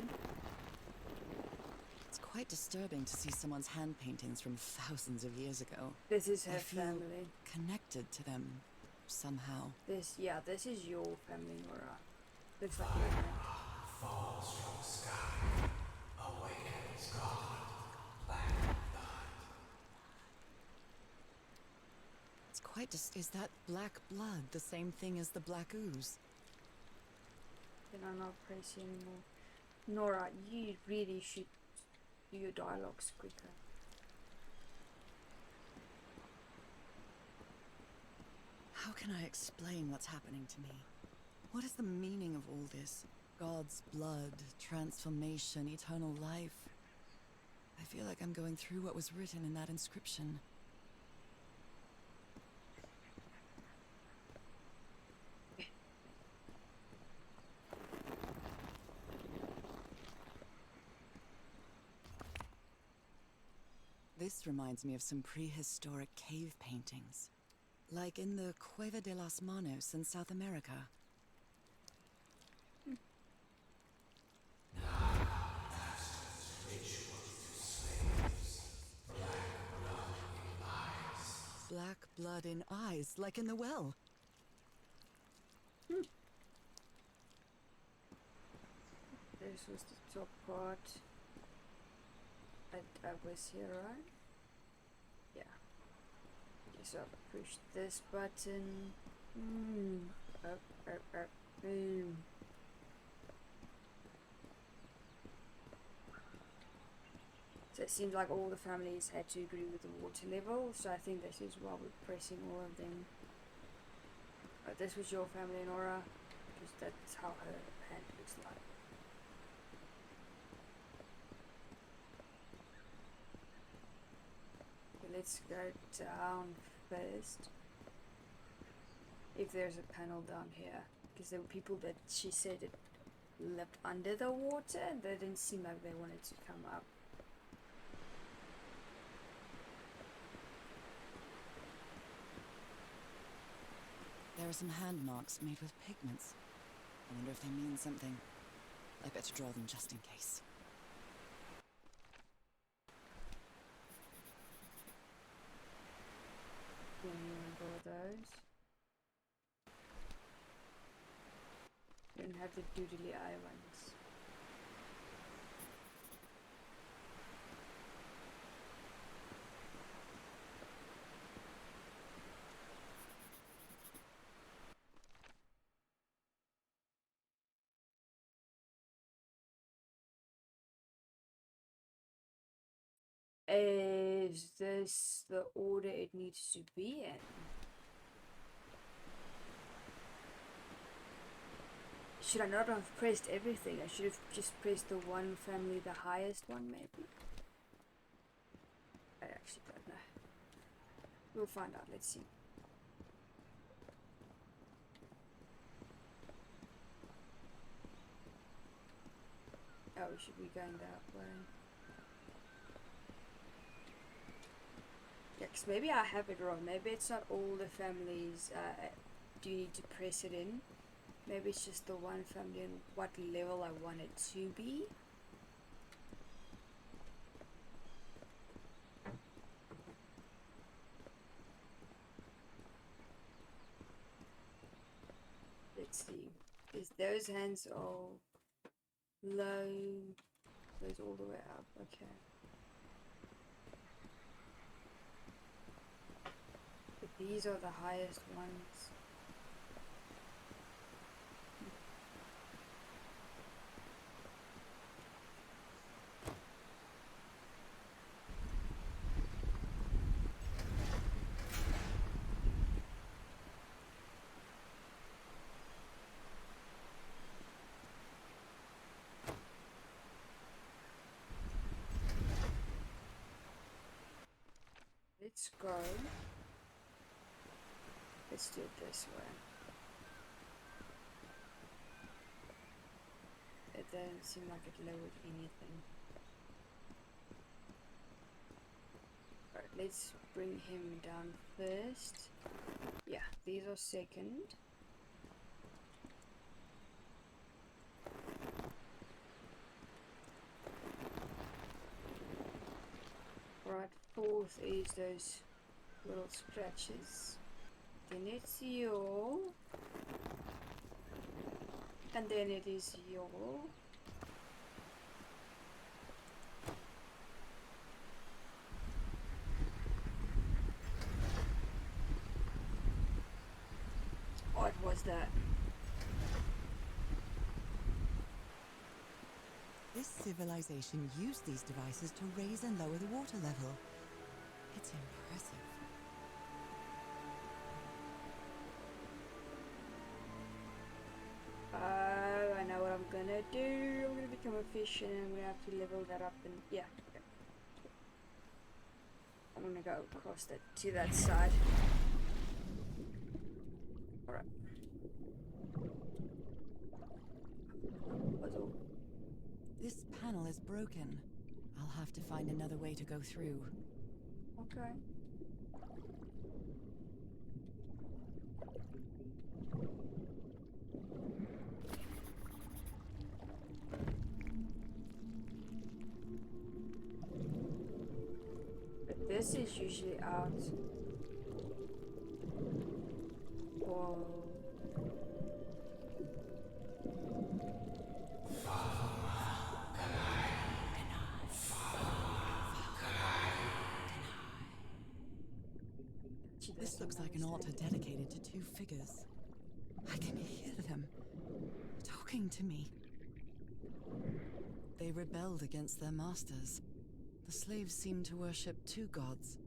Speaker 2: It's quite disturbing to see someone's hand paintings from thousands of years ago.
Speaker 1: This is
Speaker 2: I
Speaker 1: her
Speaker 2: feel
Speaker 1: family.
Speaker 2: connected to them somehow.
Speaker 1: This is your family, Norah. Looks like your aunt.
Speaker 6: Falls from the sky, awakens God, black blood.
Speaker 2: It's quite is that black blood the same thing as the black ooze?
Speaker 1: Then I'm not crazy anymore. Norah, you really should do your dialogues quicker.
Speaker 2: How can I explain what's happening to me? What is the meaning of all this? God's blood, transformation, eternal life. I feel like I'm going through what was written in that inscription. This reminds me of some prehistoric cave paintings, like in the Cueva de las Manos in South America. Black blood in eyes, like in the well.
Speaker 1: This was the top part. I was here, right? Yeah. Just so I push this button. Boom. So it seems like all the families had to agree with the water level, so I think this is why we're pressing all of them. But this was your family, Norah, because that's how her hand looks like. Okay, let's go down first. If there's a panel down here, because there were people that she said it lived under the water, and they didn't seem like they wanted to come up.
Speaker 2: There are some hand marks made with pigments. I wonder if they mean something. I better draw them just in case.
Speaker 1: Can you draw those? You don't have the doodly eye ones. Is this the order it needs to be in? Should I not have pressed everything? I should have just pressed the one family, the highest one, maybe? I actually don't know. We'll find out, let's see. Oh, we should be going that way. Yeah, 'cause maybe I have it wrong. Maybe it's not all the families do you need to press it in. Maybe it's just the one family and what level I want it to be. Let's see. Is those hands all low? Those all the way up. Okay. But these are the highest ones. Let's go. Let's do it this way. It doesn't seem like it lowered anything. Alright, let's bring him down first. Yeah, these are second. Right, fourth is those little scratches. Then it's your, and then it is your. What was that?
Speaker 2: This civilization used these devices to raise and lower the water level. It's impressive.
Speaker 1: I know what I'm gonna do. I'm gonna become a fish and I'm gonna have to level that up and yeah. Okay. I'm gonna go across that to that side. Alright. Puzzle.
Speaker 2: This panel is broken. I'll have to find another way to go through.
Speaker 1: Okay. But this is usually out. Whoa.
Speaker 2: This looks like an altar dedicated to two figures. I can hear them talking to me. They rebelled against their masters. The slaves seem to worship two gods.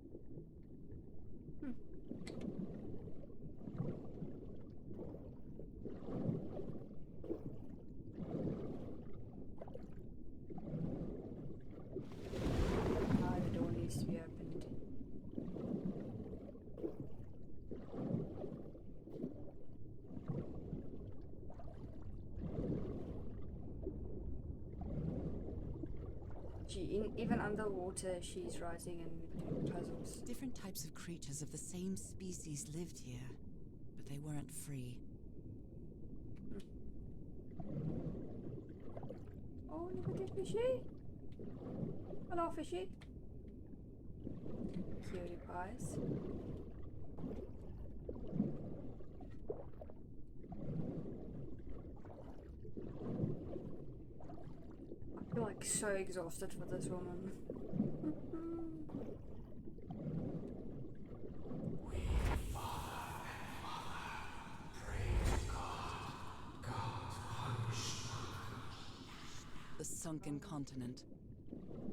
Speaker 1: The door needs to be opened. Even underwater, she's rising and doing puzzles.
Speaker 2: Different types of creatures of the same species lived here, but they weren't free.
Speaker 1: Oh, look at the fishy. Hello, fishy. Cutie pies. I feel like so exhausted for this woman.
Speaker 2: The sunken continent.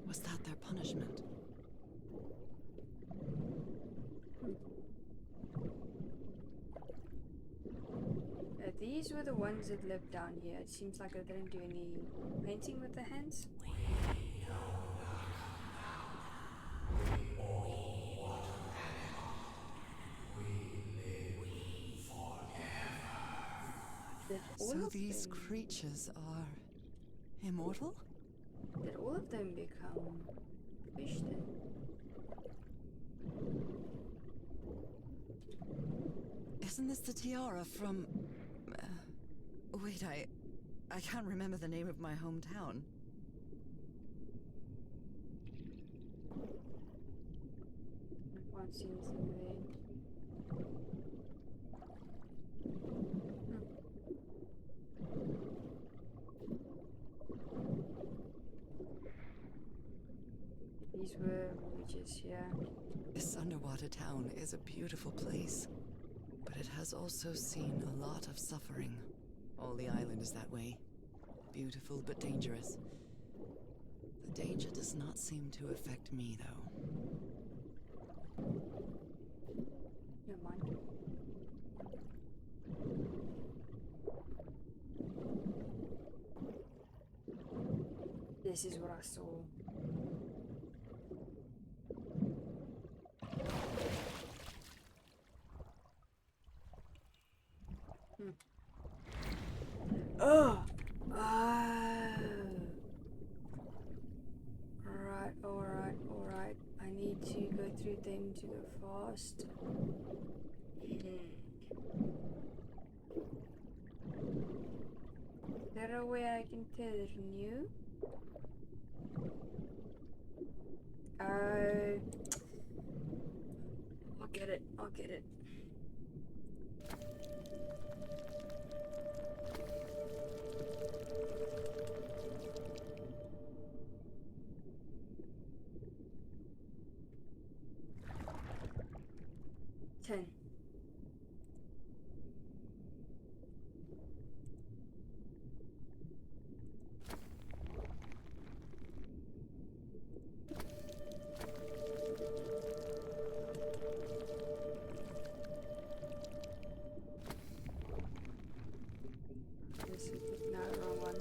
Speaker 2: Was that their punishment?
Speaker 1: These were the ones that lived down here. It seems like I didn't do any painting with the hands.
Speaker 2: So these creatures are immortal?
Speaker 1: Did all of them become fish then?
Speaker 2: Isn't this the tiara from... wait, I can't remember the name of my hometown.
Speaker 1: I can't see anything there. These were witches, yeah.
Speaker 2: This underwater town is a beautiful place, but it has also seen a lot of suffering. All the island is that way. Beautiful but dangerous. The danger does not seem to affect me, though.
Speaker 1: Never mind. This is what I saw. Oh! Alright. I need to go through them to go fast. Is there a way I can tether you? Oh. get it. I'll get it. Ten. No, wrong one.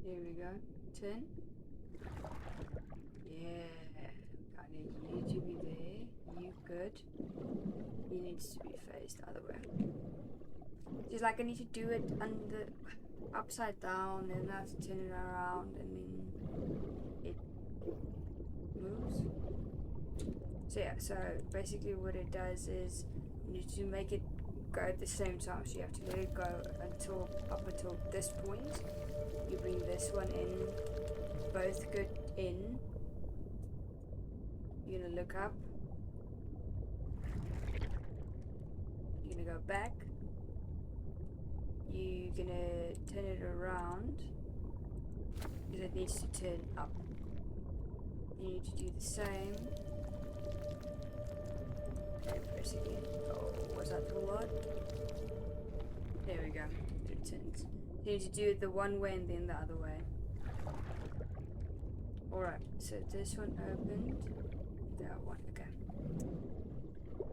Speaker 1: Here we go. 10. Yeah. I need you to be there. You good. He needs to be faced the other way. Just like I need to do it under upside down, then I have to turn it around and then it moves. So yeah, so basically what it does is you need to make it go at the same time. So you have to let it go up until this point. You bring this one in, both good in. You're gonna look up. You're gonna go back. You're gonna turn it around because it needs to turn up. You need to do the same. And press again. Oh, was that too lot? There we go. It turns. You need to do it the one way and then the other way. Alright, so this one opened. That one, okay.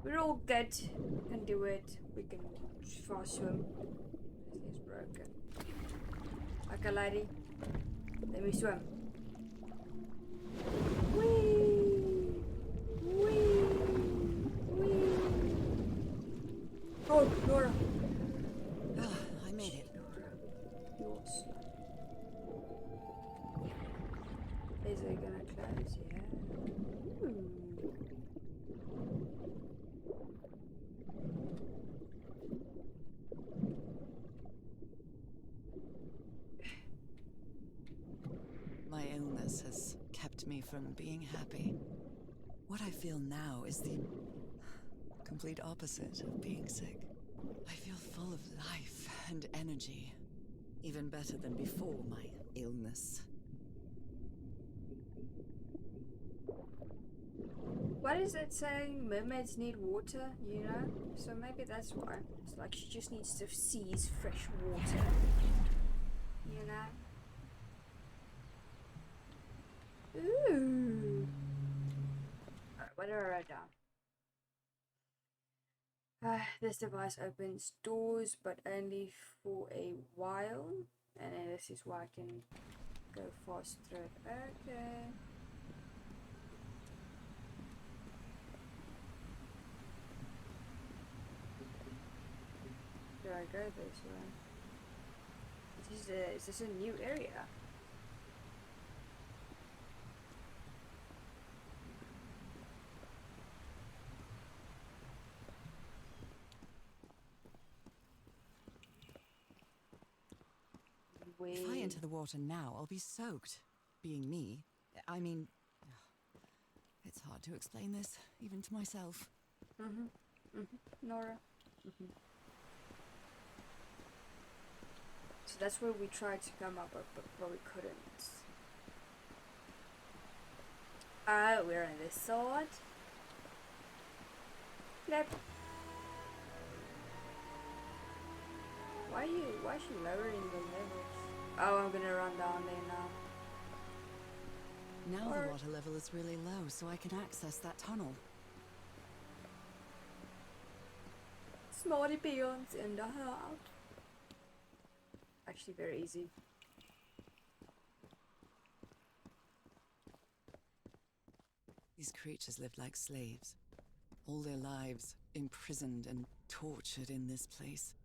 Speaker 1: We're all good. We can do it. We can fast swim. This is broken. Okay, lady. Let me swim. Whee! Whee! Whee! Oh, Norah!
Speaker 2: Ah, I made it.
Speaker 1: You're slow. Is it gonna close? Yeah.
Speaker 2: My illness has kept me from being happy. What I feel now is the complete opposite of being sick. I feel full of life and energy. Even better than before my illness.
Speaker 1: What is it saying? Mermaids need water, you know? So maybe that's why. It's like she just needs to seize fresh water. You know? Ooh. Alright, what do I write down? This device opens doors, but only for a while. And then this is why I can go fast through it. Okay. Do I go this way? Is this a new area?
Speaker 2: If I enter the water now, I'll be soaked. Being me, I mean... It's hard to explain this, even to myself.
Speaker 1: Norah. So that's where we tried to come up, but we couldn't. We're on this side. Yep. Why is she lowering the levels? Oh, I'm gonna run down there now.
Speaker 2: Now the water level is really low, so I can access that tunnel.
Speaker 1: Smarty peons in the house. Actually, very easy.
Speaker 2: These creatures lived like slaves. All their lives imprisoned and tortured in this place.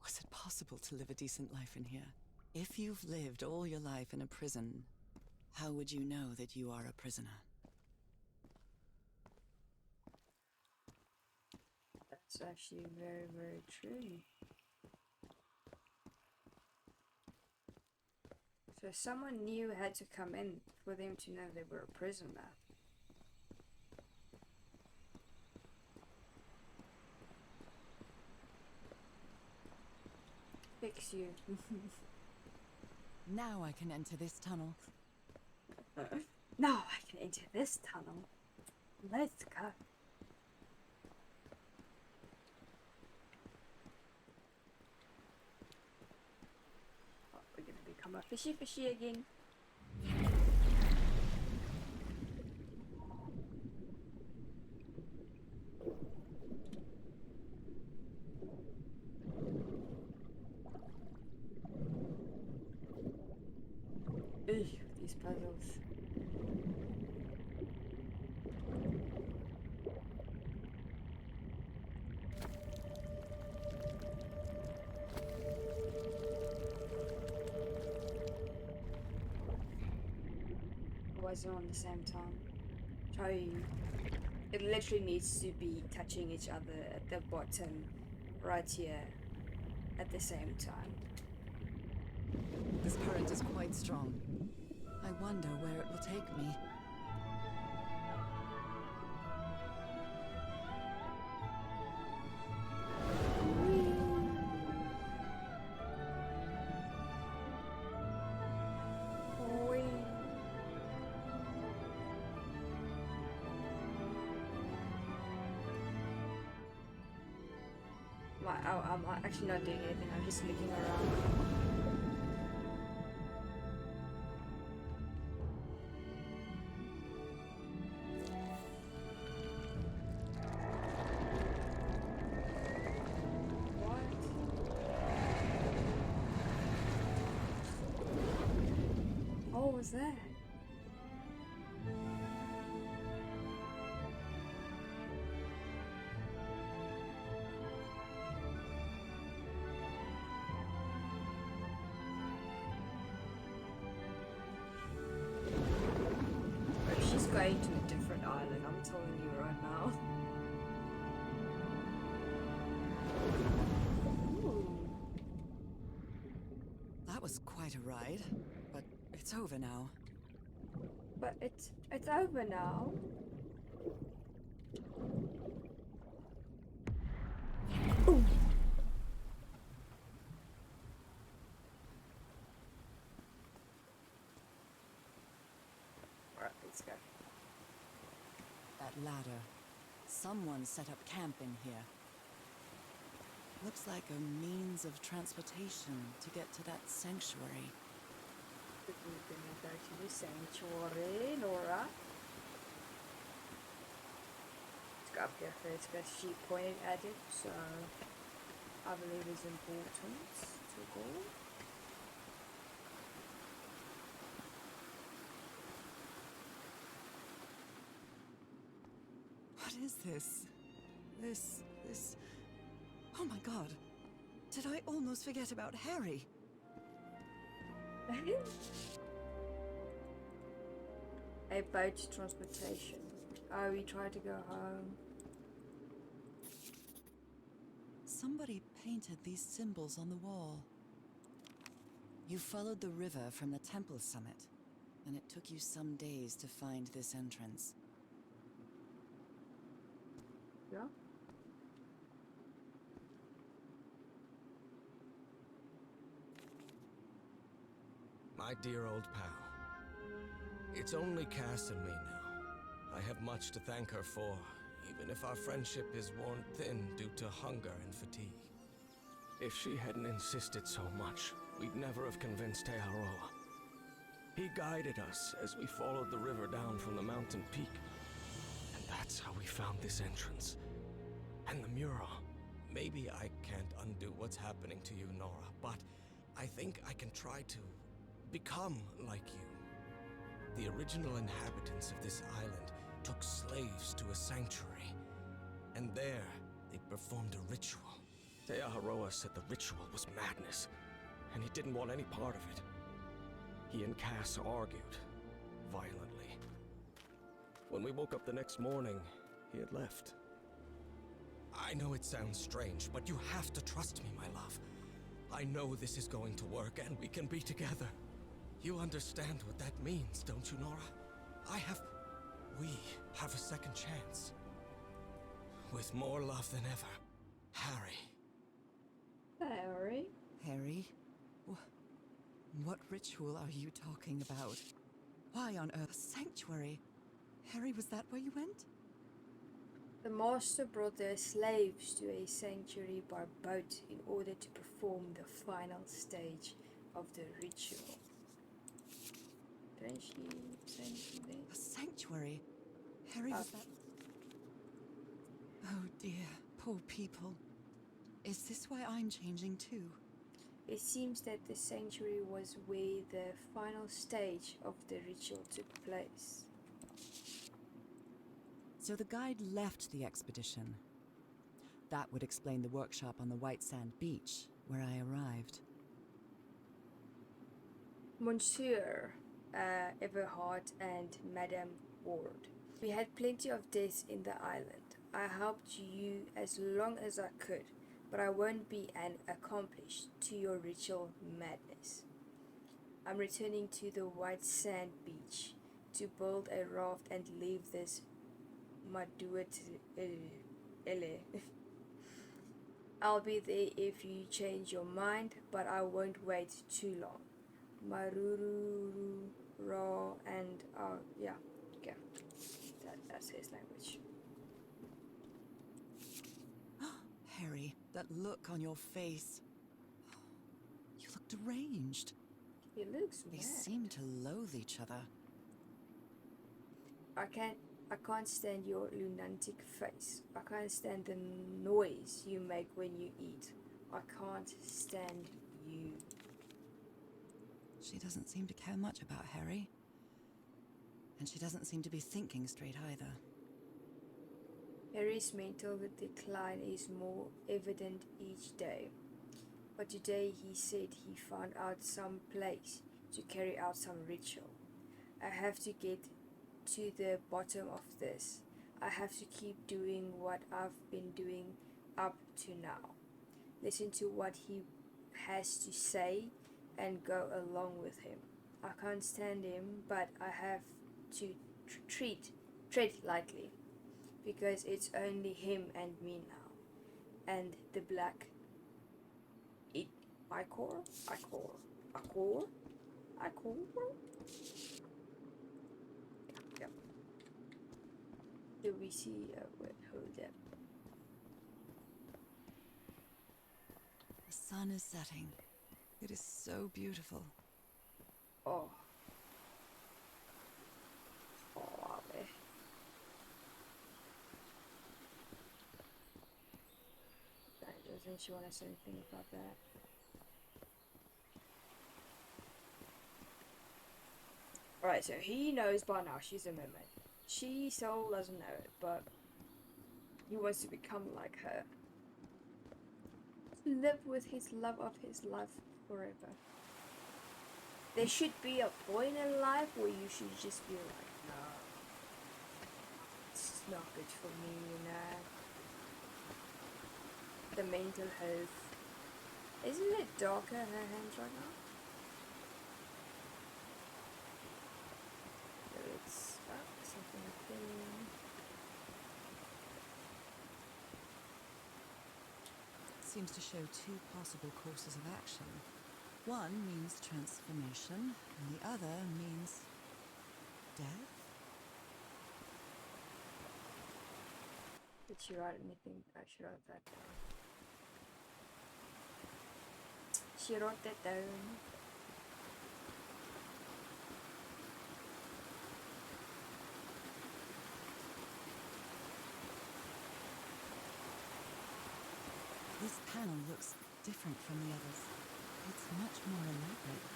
Speaker 2: Was it possible to live a decent life in here? If you've lived all your life in a prison, how would you know that you are a prisoner?
Speaker 1: That's actually very, very true. So someone new had to come in for them to know they were a prisoner. Fix you.
Speaker 2: Now I can enter this tunnel.
Speaker 1: Now I can enter this tunnel. Let's go. Oh, we're gonna become a fishy again. Ew, these puzzles. Wasn't on the same time. Trying. It literally needs to be touching each other at the bottom, right here, at the same time.
Speaker 2: This current is quite strong. I wonder where it will take me.
Speaker 1: I'm actually not doing anything, I'm just looking around. What was that? She's going to a different island, I'm telling you right now. Ooh.
Speaker 2: That was quite a ride, but it's over now.
Speaker 1: But it's over now. Boom. Alright, let's go.
Speaker 2: That ladder. Someone set up camp in here. Looks like a means of transportation to get to that sanctuary.
Speaker 1: We're gonna go to the sanctuary, Norah. Let's go up here first because she pointed at it, so I believe it's important to go.
Speaker 2: What is this? This... Oh my god. Did I almost forget about Harry?
Speaker 1: A boat transportation. Oh, we tried to go home.
Speaker 2: Somebody painted these symbols on the wall. You followed the river from the temple summit, and it took you some days to find this entrance.
Speaker 1: Yeah?
Speaker 5: My dear old pal. It's only Cass and me now. I have much to thank her for, even if our friendship is worn thin due to hunger and fatigue. If she hadn't insisted so much, we'd never have convinced Aotearoa. He guided us as we followed the river down from the mountain peak. And that's how we found this entrance. And the mural. Maybe I can't undo what's happening to you, Norah, but I think I can try to become like you. The original inhabitants of this island took slaves to a sanctuary, and there they performed a ritual. Teaharoa said the ritual was madness, and he didn't want any part of it. He and Cass argued, violently. When we woke up the next morning, he had left. I know it sounds strange, but you have to trust me, my love. I know this is going to work, and we can be together. You understand what that means, don't you, Norah? We have a second chance. With more love than ever, Harry.
Speaker 1: Harry?
Speaker 2: Harry? What ritual are you talking about? Why on earth? A sanctuary? Harry, was that where you went?
Speaker 1: The master brought their slaves to a sanctuary by boat in order to perform the final stage of the ritual. Don't she say anything there?
Speaker 2: A sanctuary? Harry, was that... Oh dear, poor people. Is this why I'm changing too?
Speaker 1: It seems that the sanctuary was where the final stage of the ritual took place.
Speaker 2: So the guide left the expedition. That would explain the workshop on the white sand beach, where I arrived.
Speaker 1: Monsieur Everhart and Madame Ward. We had plenty of deaths in the island. I helped you as long as I could, but I won't be an accomplice to your ritual madness. I'm returning to the white sand beach to build a raft and leave this Maduat Ele. I'll be there if you change your mind, but I won't wait too long. Maruru Ra and yeah, okay. That's his language.
Speaker 2: Harry, that look on your face. You look deranged.
Speaker 1: He looks
Speaker 2: They
Speaker 1: mad.
Speaker 2: seem to loathe each other.
Speaker 1: I can't stand your lunatic face. I can't stand the noise you make when you eat. I can't stand you.
Speaker 2: She doesn't seem to care much about Harry. And she doesn't seem to be thinking straight either.
Speaker 1: Harry's mental decline is more evident each day. But today he said he found out some place to carry out some ritual. I have to get to the bottom of this. I have to keep doing what I've been doing up to now. Listen to what he has to say and go along with him. I can't stand him, but I have to tread lightly, because it's only him and me now. And the black Icor? Yeah. Do we see hold up?
Speaker 2: The sun is setting. It is so beautiful.
Speaker 1: Oh. Oh, man. Doesn't she want to say anything about that? Alright, so he knows by now she's a mermaid. She still doesn't know it, but he wants to become like her. Live with his love of his life forever. There should be a point in life where you should just be like, no, it's not good for me, you know. The mental health. Isn't it darker in her hands right now? So it's something like that.
Speaker 2: Seems to show two possible courses of action. One means transformation, and the other means death?
Speaker 1: Did she write anything? She wrote that down. She wrote that down.
Speaker 2: This panel looks different from the others. It's much more elaborate.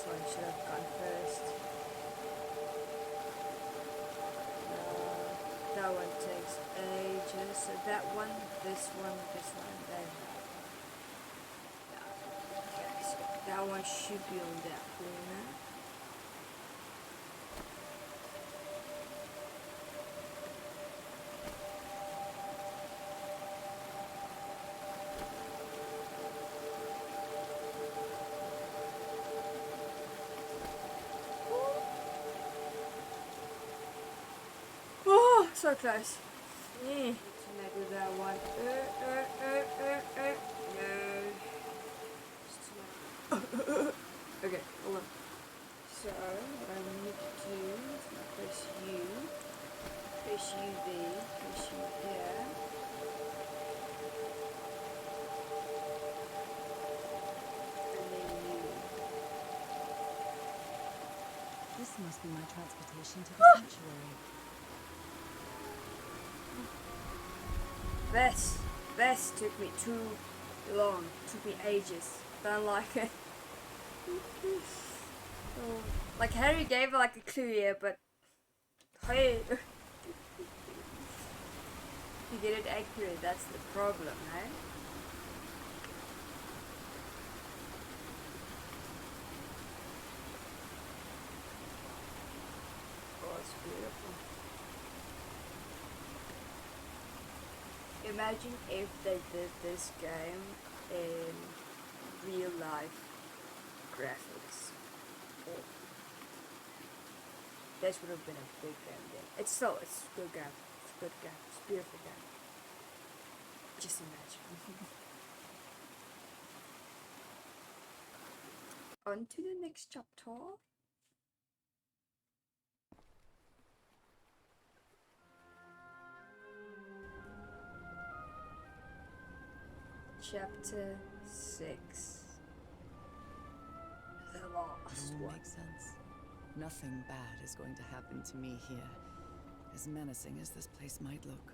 Speaker 1: one should have gone first. That one takes ages. So that one, this one, then. Okay, so that one should be on that corner. Oh, so close. Yeah. Maybe that one. No. Okay, hold on. So, what I need to do is press U there, press U here. And then U.
Speaker 2: This must be my transportation to the sanctuary.
Speaker 1: This took me too long, took me ages. Don't like it. Oh, like Harry gave like a clue here, but hey, you get it accurate, that's the problem, eh? Oh, it's beautiful. Imagine if they did this game in real life graphics. Oh. This would have been a big game. It's a good game. It's a good game. It's a beautiful game. Just imagine. On to the next chapter. Chapter 6. The
Speaker 2: It
Speaker 1: last
Speaker 2: all
Speaker 1: one.
Speaker 2: makes sense. Nothing bad is going to happen to me here, as menacing as this place might look.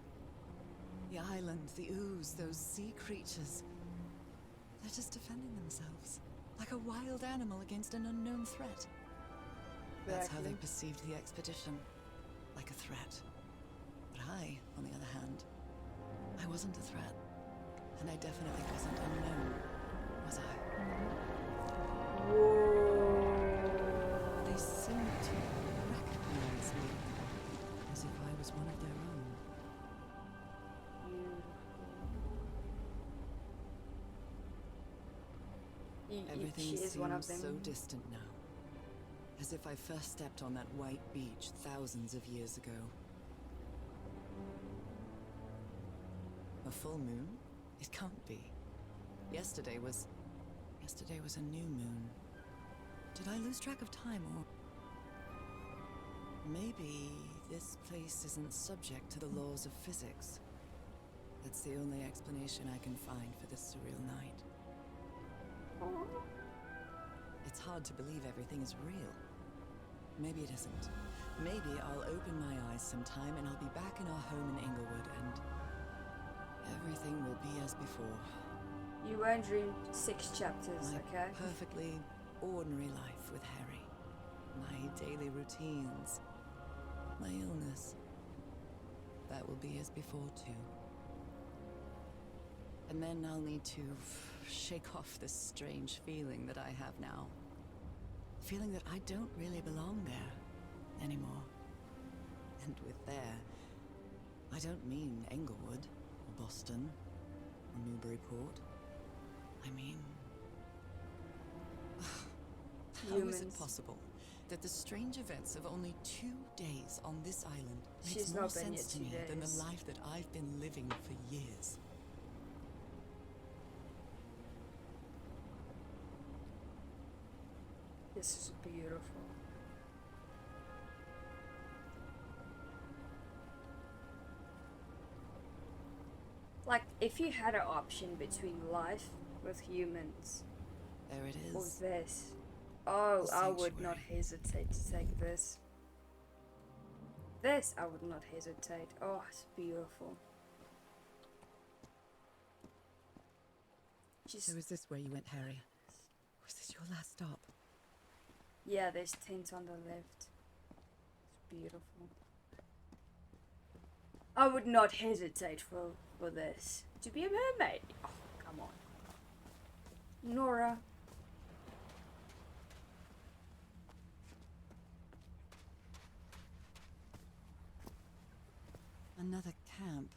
Speaker 2: The island, the ooze, those sea creatures. They're just defending themselves, like a wild animal against an unknown threat. That's how they
Speaker 1: Exactly.
Speaker 2: perceived the expedition, like a threat. But I, on the other hand, I wasn't a threat. And I definitely wasn't unknown, was I?
Speaker 1: Whoa.
Speaker 2: They seemed to recognize me, as if I was one of their own.
Speaker 1: Beautiful.
Speaker 2: Everything
Speaker 1: She is one of
Speaker 2: seems
Speaker 1: them.
Speaker 2: so distant now, as if I first stepped on that white beach thousands of years ago. A full moon? It can't be. Yesterday was a new moon. Did I lose track of time, or maybe this place isn't subject to the laws of physics? That's the only explanation I can find for this surreal night. It's hard to believe everything is real. Maybe it isn't. Maybe I'll open my eyes sometime and I'll be back in our home in Inglewood and everything will be as before.
Speaker 1: You won't read 6 chapters,
Speaker 2: My
Speaker 1: okay?
Speaker 2: perfectly ordinary life with Harry. My daily routines. My illness. That will be as before too. And then I'll need to shake off this strange feeling that I have now. Feeling that I don't really belong there anymore. And with there, I don't mean Englewood, or Boston, or Newburyport. I mean... How is it
Speaker 1: Humans.
Speaker 2: possible that the strange events of only 2 days on this island makes
Speaker 1: She's
Speaker 2: more
Speaker 1: not been
Speaker 2: sense to
Speaker 1: here
Speaker 2: me
Speaker 1: 2
Speaker 2: than the
Speaker 1: days.
Speaker 2: life that I've been living for years?
Speaker 1: This is beautiful. Like, if you had an option between life with humans
Speaker 2: There it
Speaker 1: or
Speaker 2: is.
Speaker 1: this, oh,
Speaker 2: The
Speaker 1: I would not
Speaker 2: sanctuary.
Speaker 1: hesitate to take this. This, I would not hesitate. Oh, it's beautiful. Just
Speaker 2: So is this where you went, Harry? Was this your last stop?
Speaker 1: Yeah, there's tents on the left. It's beautiful. I would not hesitate for this. To be a mermaid. Oh, come on. Norah.
Speaker 2: Another camp.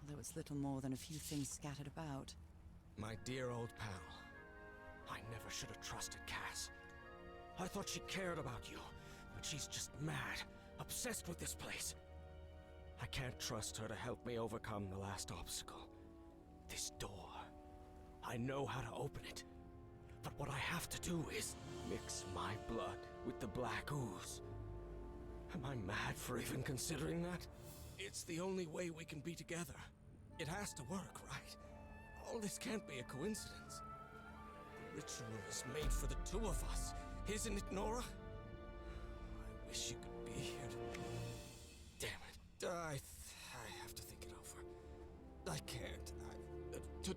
Speaker 2: Although it's little more than a few things scattered about.
Speaker 5: My dear old pal. I never should have trusted Cass. I thought she cared about you, but she's just mad, obsessed with this place. I can't trust her to help me overcome the last obstacle. This door. I know how to open it. But what I have to do is mix my blood with the black ooze. Am I mad for even considering that? It's the only way we can be together. It has to work, right? All this can't be a coincidence. The ritual is made for the two of us, isn't it, Norah? I wish you could be here to... Damn it. I have to think it over. I can't.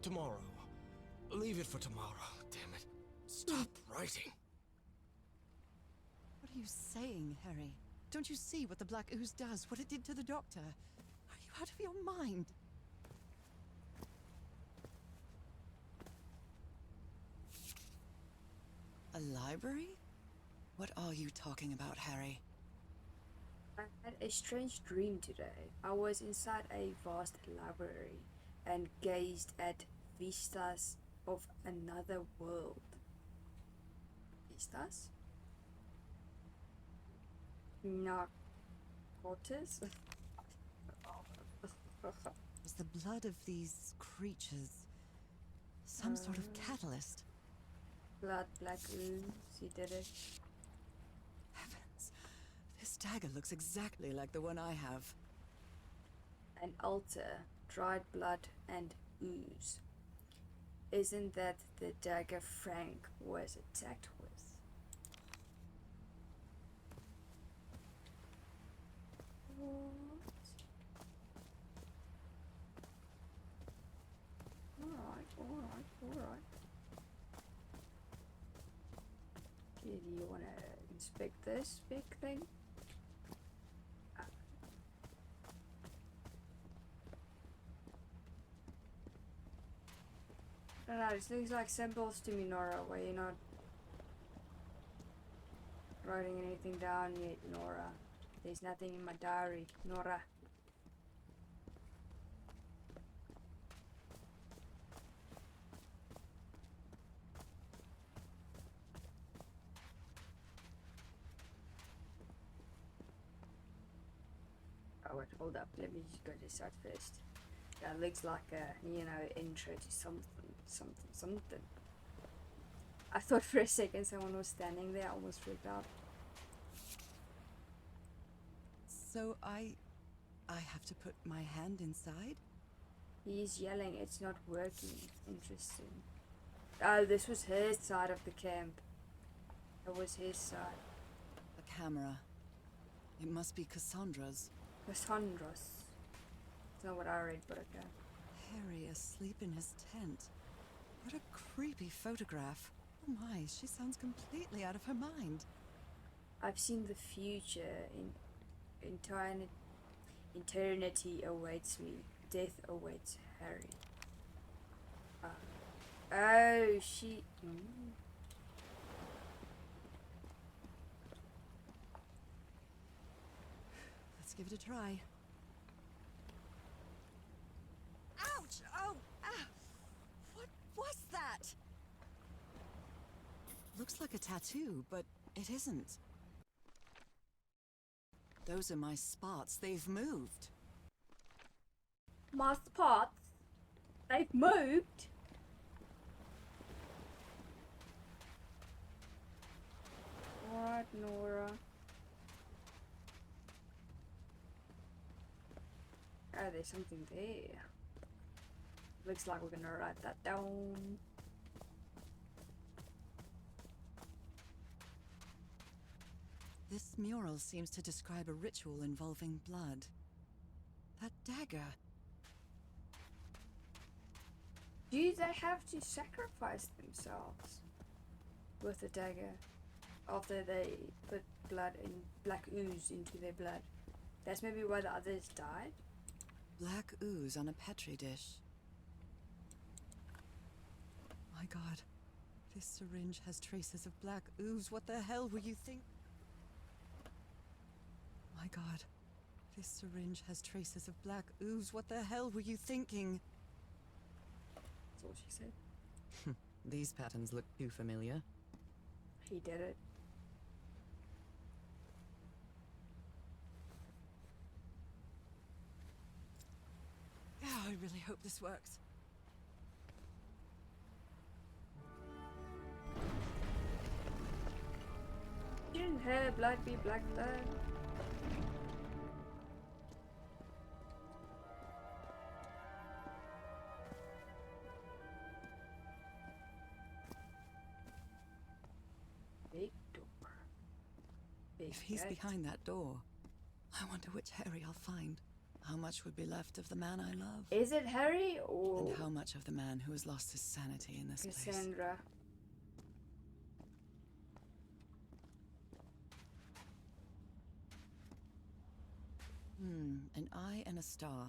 Speaker 5: Tomorrow. Leave it for tomorrow, damn it. Stop writing.
Speaker 2: What are you saying, Harry? Don't you see what the black ooze does? What it did to the doctor? Are you out of your mind? A library? What are you talking about, Harry?
Speaker 1: I had a strange dream today. I was inside a vast library and gazed at vistas of another world. Vistas? Narcotis?
Speaker 2: Was the blood of these creatures some sort of catalyst?
Speaker 1: Blood, black ooze, he did it.
Speaker 2: Heavens, this dagger looks exactly like the one I have.
Speaker 1: An altar, dried blood and ooze. Isn't that the dagger Frank was attacked with? Alright. Okay, do you want to inspect this big thing? I don't know, this looks like symbols to me, Norah, where you're not writing anything down yet, Norah. There's nothing in my diary, Norah. Oh wait, hold up, let me just go to this side first. That looks like a, intro to something. I thought for a second someone was standing there, I almost freaked out.
Speaker 2: So I have to put my hand inside?
Speaker 1: He's yelling, it's not working. Interesting. Oh, this was his side of the camp. It was his side.
Speaker 2: A camera. It must be Cassandra's.
Speaker 1: Cassandra's. It's not what I read, but okay.
Speaker 2: Harry asleep in his tent. What a creepy photograph. Oh my, she sounds completely out of her mind.
Speaker 1: I've seen the future. Eternity awaits me. Death awaits Harry. Oh, she...
Speaker 2: Let's give it a try. Ouch! Oh! Ah! What was that? Looks like a tattoo, but it isn't. Those are my spots. They've moved.
Speaker 1: My spots? They've moved? Alright, Norah. Oh, there's something there. Looks like we're gonna write that down.
Speaker 2: This mural seems to describe a ritual involving blood. That dagger.
Speaker 1: Do they have to sacrifice themselves with the dagger? after they put blood in black ooze into their blood. That's maybe why the others died.
Speaker 2: Black ooze on a petri dish. My God, this syringe has traces of black ooze. What the hell were you think? My God, this syringe has traces of black ooze. What the hell were you thinking?
Speaker 1: That's all she said.
Speaker 2: These patterns look too familiar.
Speaker 1: He did it.
Speaker 2: Yeah, I really hope this works.
Speaker 1: Shouldn't her blood be black blood? Big door. Big
Speaker 2: If he's
Speaker 1: gate.
Speaker 2: behind that door, I wonder which Harry I'll find. How much would be left of the man I love?
Speaker 1: Is it Harry or
Speaker 2: And how much of the man who has lost his sanity in this place?
Speaker 1: Cassandra?
Speaker 2: An eye and a star.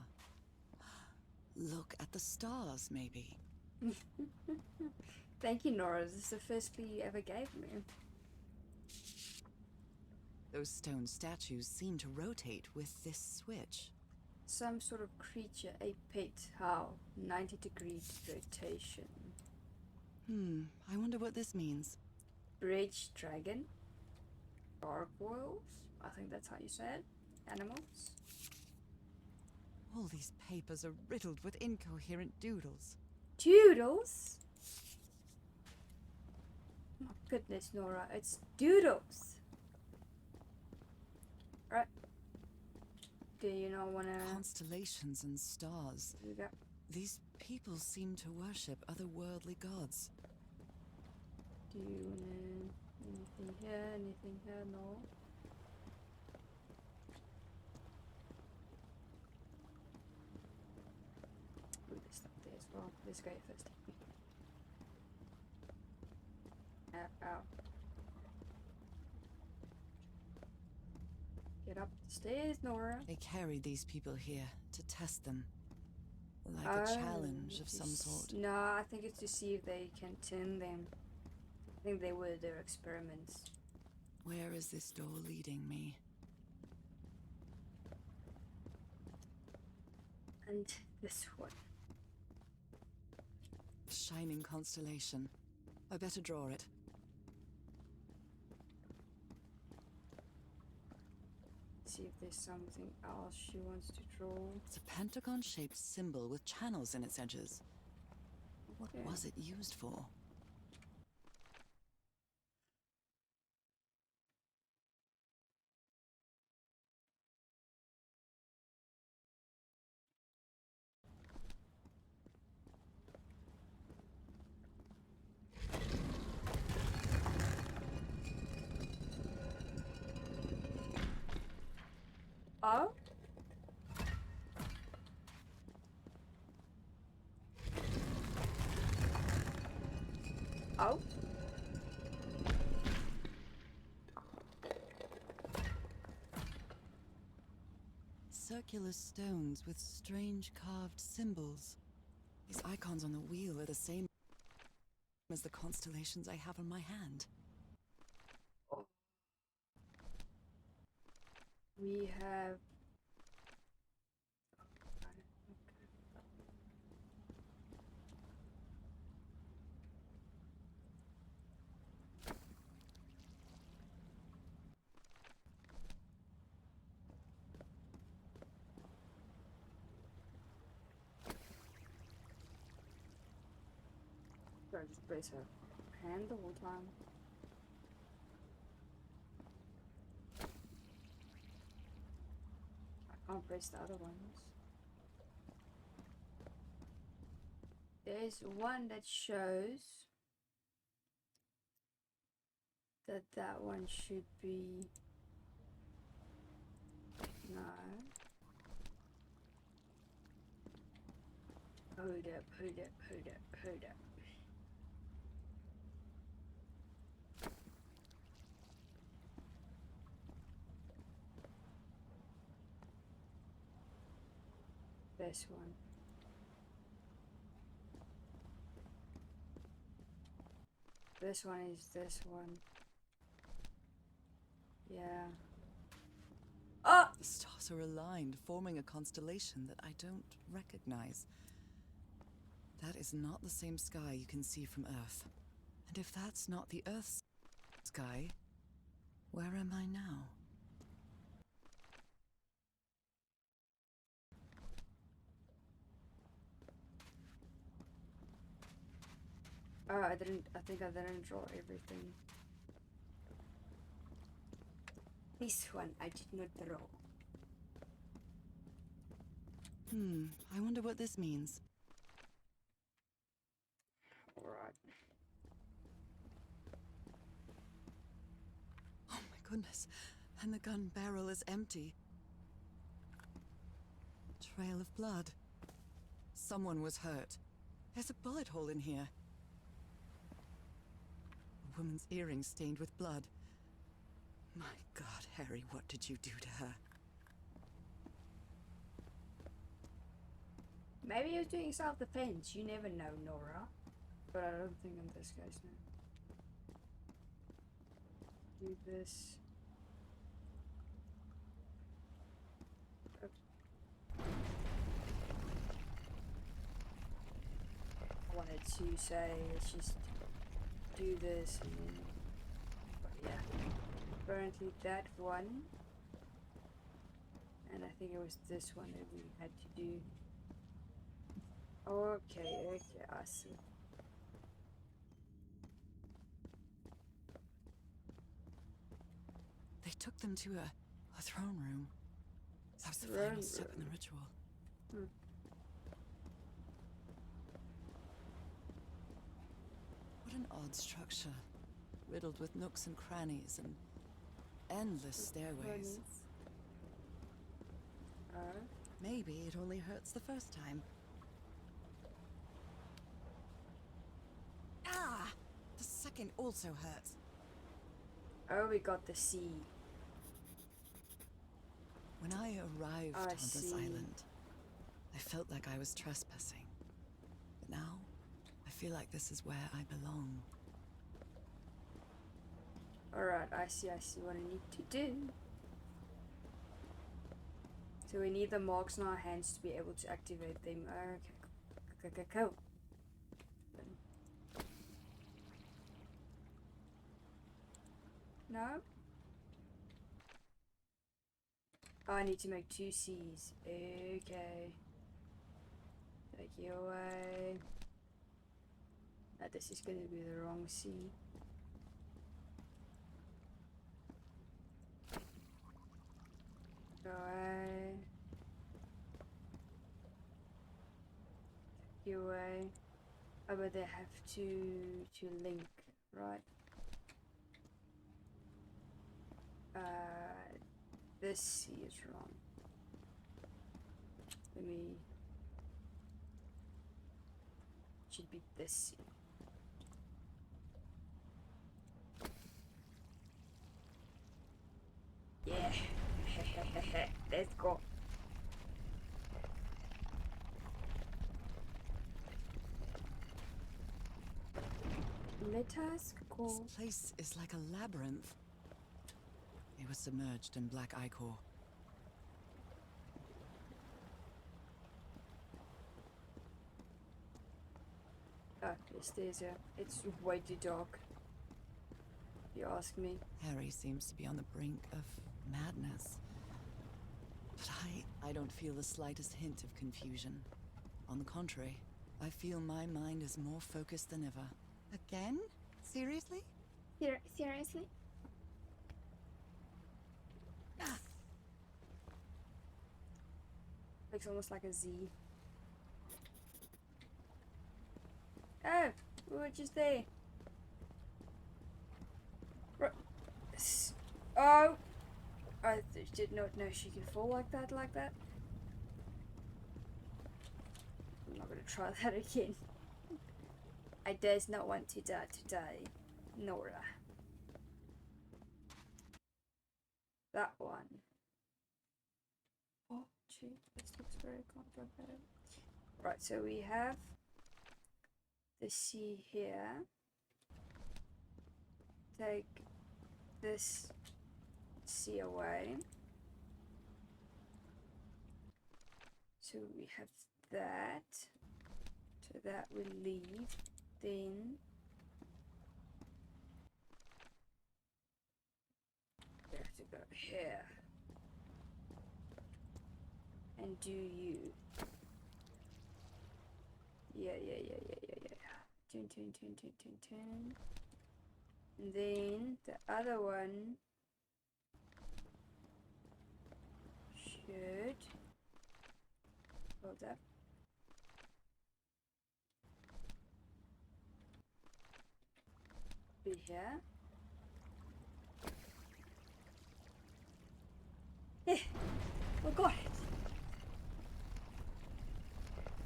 Speaker 2: Look at the stars, maybe.
Speaker 1: Thank you, Norah. This is the first clue you ever gave me.
Speaker 2: Those stone statues seem to rotate with this switch.
Speaker 1: Some sort of creature, a pet. How? 90-degree rotation.
Speaker 2: I wonder what this means.
Speaker 1: Bridge dragon. Gargoyles. I think that's how you say it. Animals.
Speaker 2: All these papers are riddled with incoherent doodles.
Speaker 1: Doodles? My goodness, Norah, it's doodles. Right. Do you not wanna
Speaker 2: Constellations and stars.
Speaker 1: do that?
Speaker 2: These people seem to worship otherworldly gods.
Speaker 1: Do you wanna anything here? Anything here? No. Ooh, there's stuff there as well. Let's go first. Ow. Get up the stairs, Norah.
Speaker 2: They carried these people here to test them. Like
Speaker 1: Oh,
Speaker 2: a challenge of some sort.
Speaker 1: No, I think it's to see if they can turn them. I think they were their experiments.
Speaker 2: Where is this door leading me?
Speaker 1: And this one.
Speaker 2: A shining constellation. I better draw it.
Speaker 1: See if there's something else she wants to draw.
Speaker 2: It's a pentagon-shaped symbol with channels in its edges. What
Speaker 1: Okay.
Speaker 2: was it used for?
Speaker 1: Oh? Oh?
Speaker 2: Circular stones with strange carved symbols. These icons on the wheel are the same as the constellations I have on my hand.
Speaker 1: We have. Sorry, just brace her hand the whole time. I can't brace the other ones. There's one that shows that that one should be. No. Hold up. this one. This one is this one. Yeah. Oh!
Speaker 2: The stars are aligned, forming a constellation that I don't recognize. That is not the same sky you can see from Earth. And if that's not the Earth's sky, where am I now?
Speaker 1: Oh, I think I didn't draw everything. This one I did not draw.
Speaker 2: I wonder what this means.
Speaker 1: Alright.
Speaker 2: Oh my goodness, and the gun barrel is empty. Trail of blood. Someone was hurt. There's a bullet hole in here. A woman's earring stained with blood. My God, Harry, what did you do to her?
Speaker 1: Maybe he was doing self-defense. You never know, Norah. But I don't think in this case, no. Do this. Oops. I wanted to say, let's just do this and then... But yeah. Apparently that one. And I think it was this one that we had to do. Okay, I see.
Speaker 2: They took them to a throne room. That was the
Speaker 1: Throne
Speaker 2: final step in
Speaker 1: room.
Speaker 2: the ritual. What an odd structure. Riddled with nooks and crannies and endless stairways. Maybe it only hurts the first time. Ah! The second also hurts.
Speaker 1: Oh, we got the sea.
Speaker 2: When I arrived
Speaker 1: I
Speaker 2: on this
Speaker 1: see.
Speaker 2: island, I felt like I was trespassing. But now, I feel like this is where I belong.
Speaker 1: Alright, I see what I need to do. So we need the marks in our hands to be able to activate them. Okay, cool. No? Oh, I need to make 2 C's. Okay. Take you away. This is gonna be the wrong C. Go away. Take you away. Oh, but they have to link, right? This C is wrong. Let me... Should be this C. Yeah. Let's go. Let us go.
Speaker 2: This place is like a labyrinth. It was submerged in black ichor.
Speaker 1: Oh, it stays here. It's way too dark. If you ask me.
Speaker 2: Harry seems to be on the brink of madness. But I don't feel the slightest hint of confusion. On the contrary, I feel my mind is more focused than ever. Again? Seriously?
Speaker 1: Seriously? Looks almost like a Z. Oh, we were just there. Oh! I did not know she could fall like that, I'm not gonna try that again. I does not want to die today, Norah. That one. What? Actually, this looks very complicated. Right, so we have the sea here. Take this sea away. So we have that. So that will leave. Then we have to go here. And do you. Yeah. Turn. And then the other one should hold up. Be here. Yeah, I got it.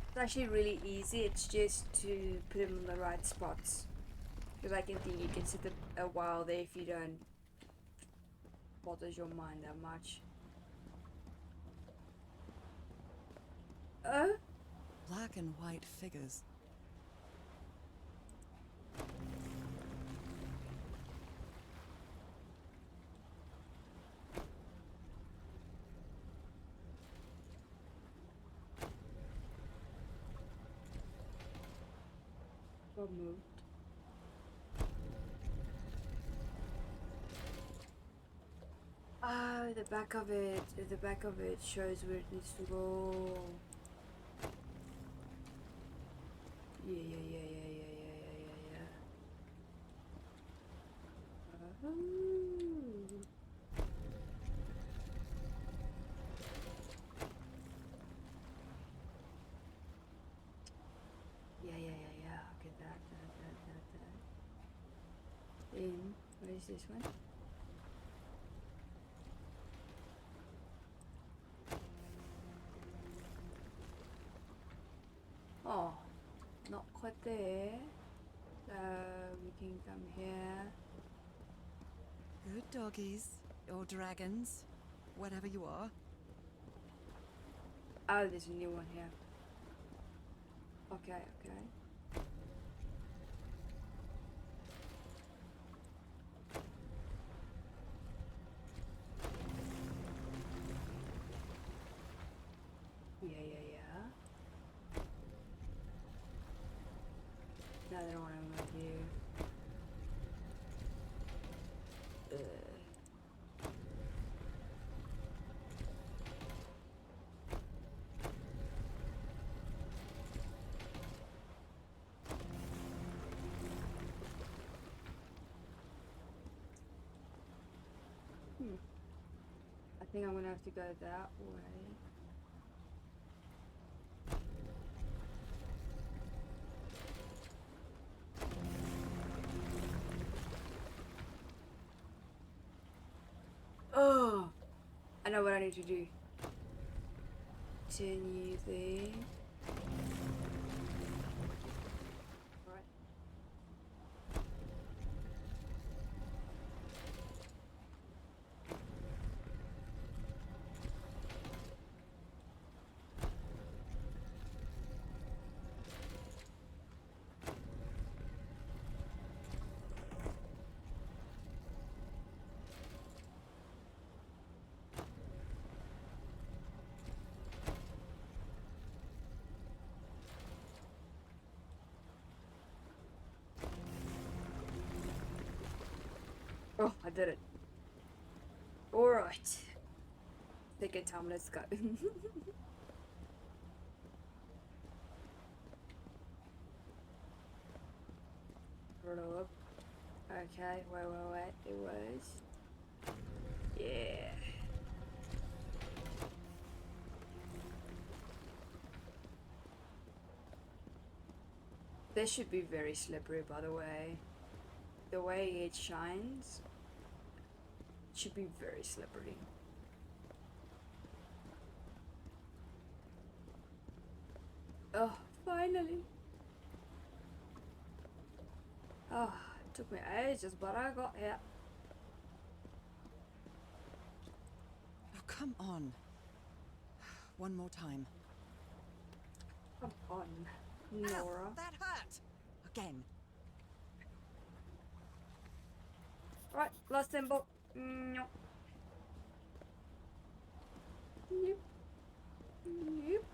Speaker 1: It's actually really easy. It's just to put them in the right spots. Because I can think you can sit a while there if you don't bothers your mind that much. Oh?
Speaker 2: Black and white figures.
Speaker 1: What moved? Oh, the back of it. The back of it shows where it needs to go. Yeah. Oh. Yeah. Okay, that. Then, where is this one? Oh, not quite there. So we can come here.
Speaker 2: Good doggies. Or dragons. Whatever you are.
Speaker 1: Oh, there's a new one here. Okay. Yeah. Another one over here. I think I'm gonna have to go that way. Oh, I know what I need to do. Turn you there. Right. Oh, I did it. Alright. Second time, let's go. Roll up. Okay, wait. It was. Yeah. This should be very slippery, by the way. The way it shines, it should be very slippery. Oh, finally. Oh, it took me ages, but I got here.
Speaker 2: Oh, come on. One more time.
Speaker 1: Come on, Norah.
Speaker 2: Ow, that hurt! Again.
Speaker 1: Right, last symbol. Nope. Nope. Nope.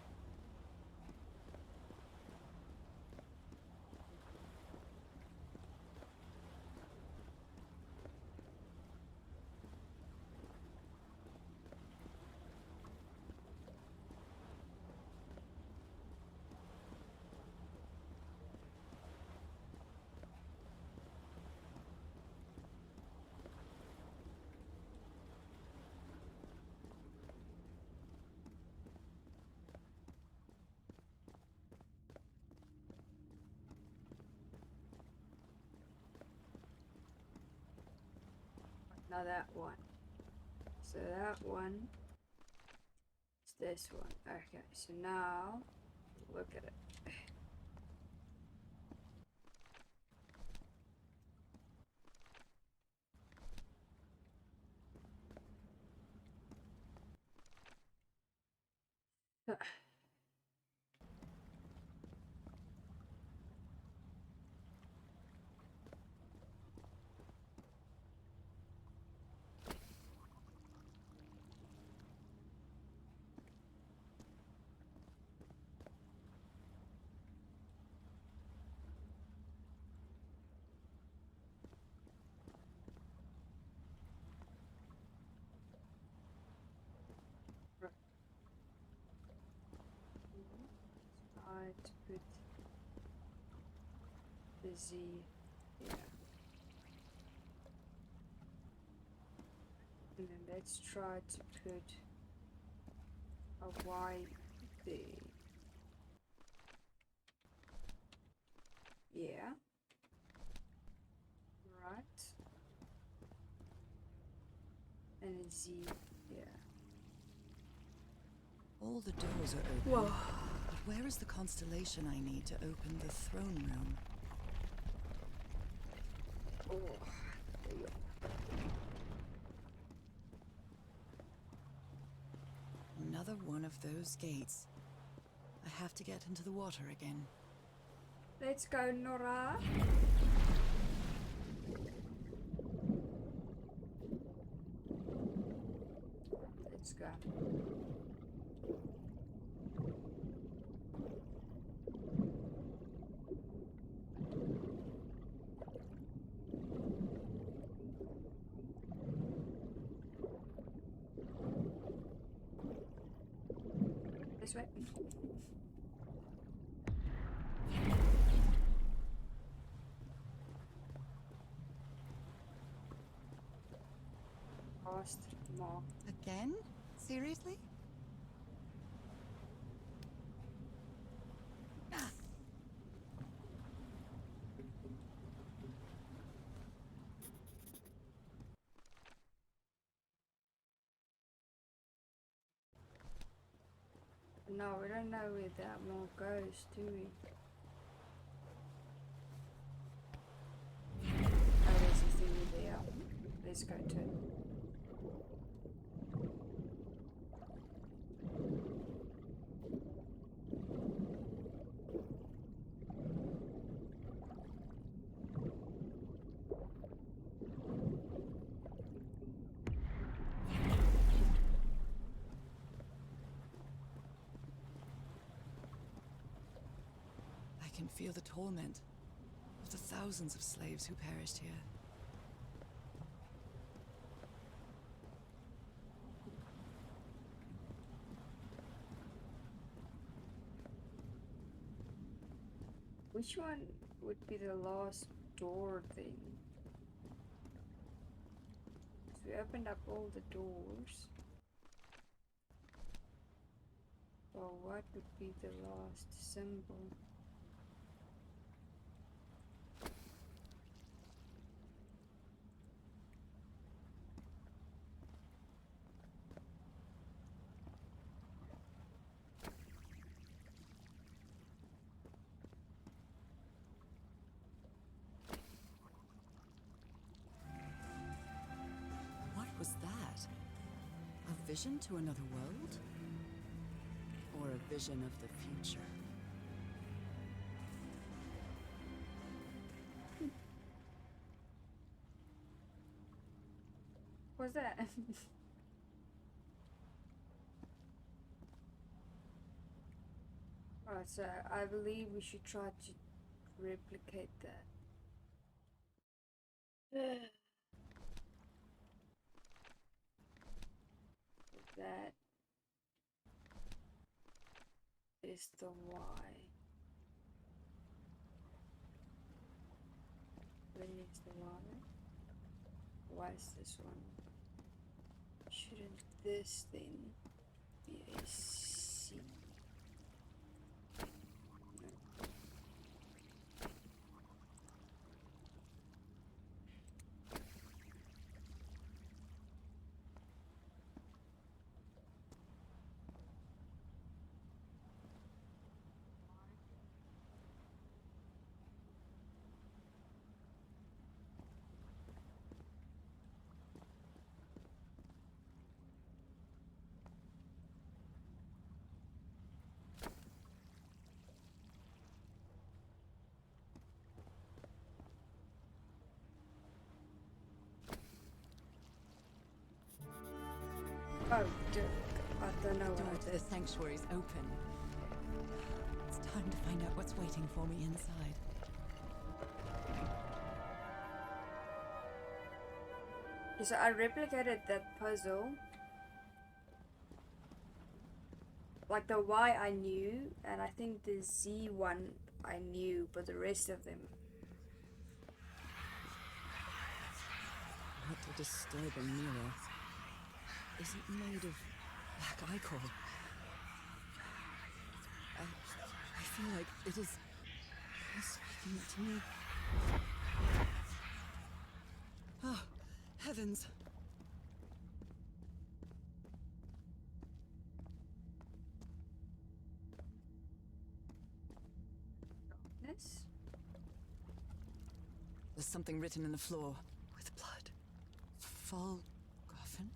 Speaker 1: Now that one. So that one is this one. Okay, so now look at it. Try to put the Z here. And then let's try to put a Y there. Yeah. Right. And a Z here.
Speaker 2: All the doors are open.
Speaker 1: Whoa.
Speaker 2: But where is the constellation I need to open the throne room?
Speaker 1: Oh, there you go.
Speaker 2: Another one of those gates. I have to get into the water again.
Speaker 1: Let's go, Norah. Let's go. This way. Past mark.
Speaker 2: Again? Seriously? Ah.
Speaker 1: No, we don't know where that mark goes, do we? Oh, there's a thing there. Let's go to it.
Speaker 2: I can feel the torment of the thousands of slaves who perished here.
Speaker 1: Which one would be the last door thing? So we opened up all the doors. Well, what would be the last symbol?
Speaker 2: What was that? A vision to another world? vision of the future.
Speaker 1: What's that? Alright, so I believe we should try to replicate that. That is the Y. Where is the Y? Why is this one? Shouldn't this then be a C? Oh, I don't know
Speaker 2: The door
Speaker 1: what
Speaker 2: to
Speaker 1: I
Speaker 2: the
Speaker 1: did.
Speaker 2: sanctuary's open. It's time to find out what's waiting for me inside.
Speaker 1: Okay, so I replicated that puzzle. Like the Y I knew, and I think the Z one I knew, but the rest of them.
Speaker 2: What a disturbing mirror. Is it made of black ichor? I feel like it is speaking to me. Oh, heavens!
Speaker 1: Yes?
Speaker 2: There's something written in the floor with blood. Volgoffen?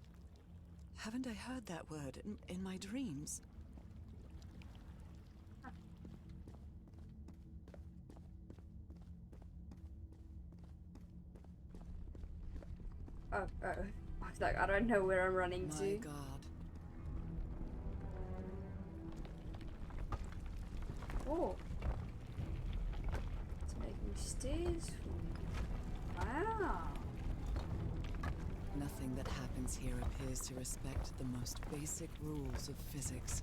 Speaker 2: Haven't I heard that word in my dreams?
Speaker 1: Oh, oh. I was like, I don't know where I'm running
Speaker 2: My
Speaker 1: to.
Speaker 2: God.
Speaker 1: Oh. It's making stairs. Wow.
Speaker 2: Nothing that happens here appears to respect the most basic rules of physics.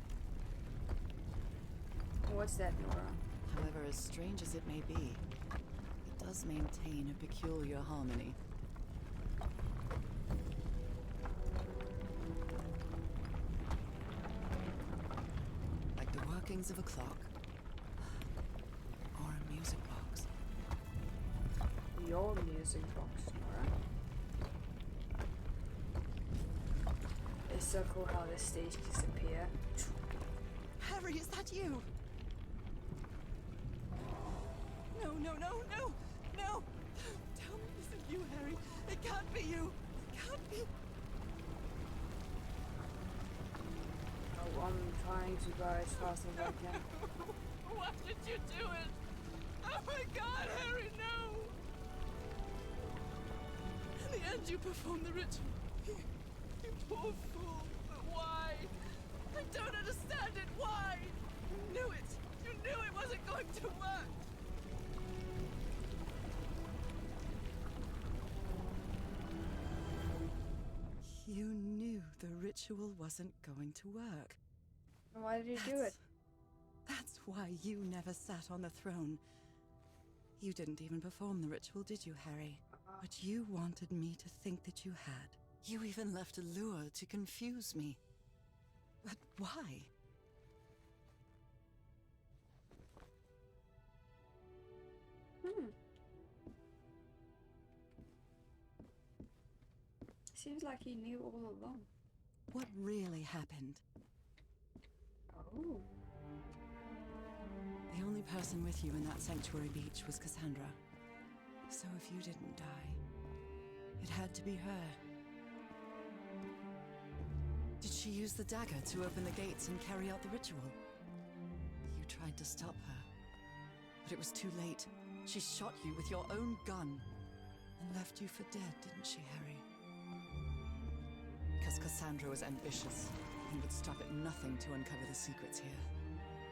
Speaker 1: What's that, Nora?
Speaker 2: However, as strange as it may be, it does maintain a peculiar harmony. Like the workings of a clock. Or a music box.
Speaker 1: Your music box, Nora. It's so cool how the stage disappear.
Speaker 2: Harry, is that you? No, no, no, no! No! Tell me this isn't you, Harry. It can't be you. It can't be.
Speaker 1: Oh, I'm trying to go as fast as I can.
Speaker 2: Why did you do it? Oh my God, Harry, no! In the end, you performed the ritual. You poor fool. But why? I don't understand it. Why? You knew it. You knew it wasn't going to work. You knew the ritual wasn't going to work.
Speaker 1: Why did you do it?
Speaker 2: That's why you never sat on the throne. You didn't even perform the ritual, did you, Harry? But you wanted me to think that you had. You even left a lure to confuse me. But why?
Speaker 1: Seems like he knew all along.
Speaker 2: What really happened?
Speaker 1: Oh.
Speaker 2: The only person with you in that sanctuary beach was Cassandra. So if you didn't die, it had to be her. Did she use the dagger to open the gates and carry out the ritual? tried to stop her. But it was too late. She shot you with your own gun and left you for dead, didn't she, Harry? Because Cassandra was ambitious and would stop at nothing to uncover the secrets here.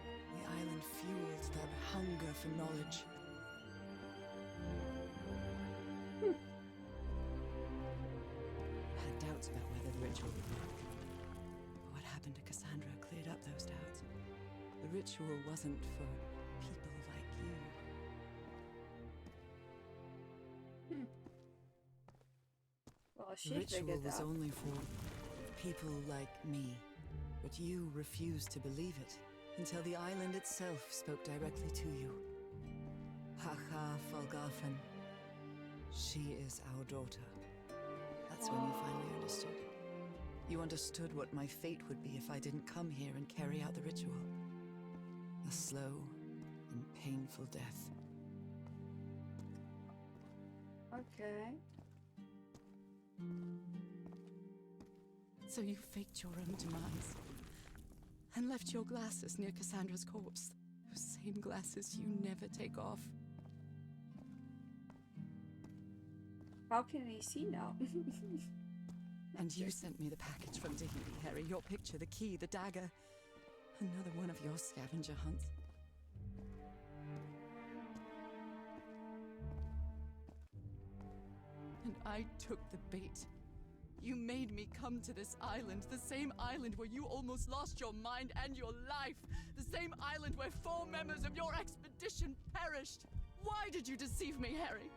Speaker 2: The island fueled that hunger for knowledge. I had doubts about whether the ritual would work. But what happened to Cassandra cleared up those doubts. The ritual wasn't for people like you.
Speaker 1: Well,
Speaker 2: The
Speaker 1: she
Speaker 2: ritual
Speaker 1: figured
Speaker 2: was
Speaker 1: that.
Speaker 2: only for people like me. But you refused to believe it until the island itself spoke directly to you. Haha Falgafen. She is our daughter. That's when you finally understood. You understood what my fate would be if I didn't come here and carry out the ritual. A slow and painful death.
Speaker 1: Okay.
Speaker 2: So you faked your own demise and left your glasses near Cassandra's corpse. Those same glasses you never take off.
Speaker 1: How can he see now?
Speaker 2: And you sent me the package from Tahiti, Harry. Your picture, the key, the dagger. Another one of your scavenger hunts. And I took the bait. You made me come to this island, the same island where you almost lost your mind and your life. The same island where 4 members of your expedition perished. Why did you deceive me, Harry?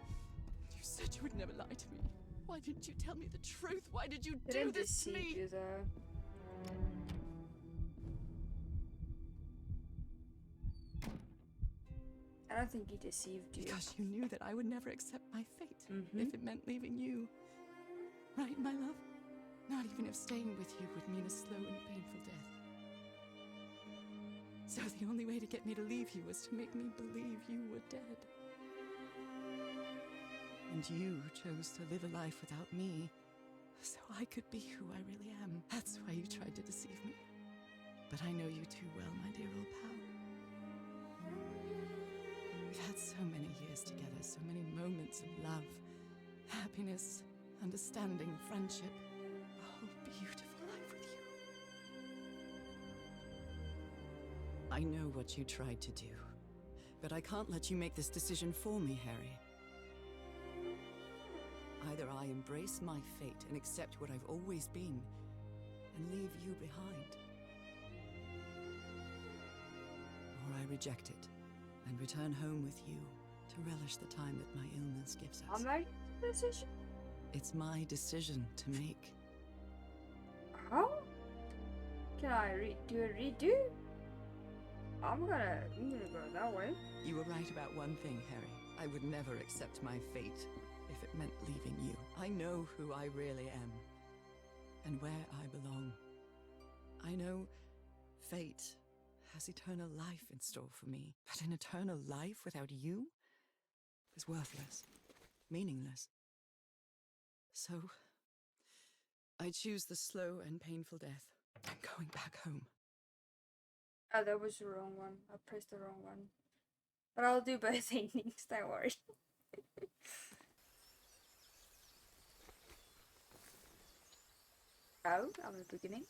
Speaker 2: You said you would never lie to me. Why didn't you tell me the truth? Why did you do
Speaker 1: Didn't
Speaker 2: this to
Speaker 1: deceive
Speaker 2: me?
Speaker 1: you though. I don't think he deceived you.
Speaker 2: Because you knew that I would never accept my fate if it meant leaving you. Right, my love? Not even if staying with you would mean a slow and painful death. So the only way to get me to leave you was to make me believe you were dead. And you chose to live a life without me, so I could be who I really am. That's why you tried to deceive me. But I know you too well, my dear old pal. We've had so many years together, so many moments of love, happiness, understanding, friendship. A whole beautiful life with you. I know what you tried to do, but I can't let you make this decision for me, Harry. Either I embrace my fate and accept what I've always been, and leave you behind, or I reject it and return home with you to relish the time that my illness gives us.
Speaker 1: I'm making the decision.
Speaker 2: It's my decision to make.
Speaker 1: How? Can I do a redo? I'm gonna go that way.
Speaker 2: You were right about one thing, Harry. I would never accept my fate if it meant leaving you. I know who I really am and where I belong. I know fate has eternal life in store for me, but an eternal life without you is worthless, meaningless. So, I choose the slow and painful death. I'm going back home.
Speaker 1: Oh, that was the wrong one. I pressed the wrong one. But I'll do both endings, don't worry. Oh, I'm at the beginning.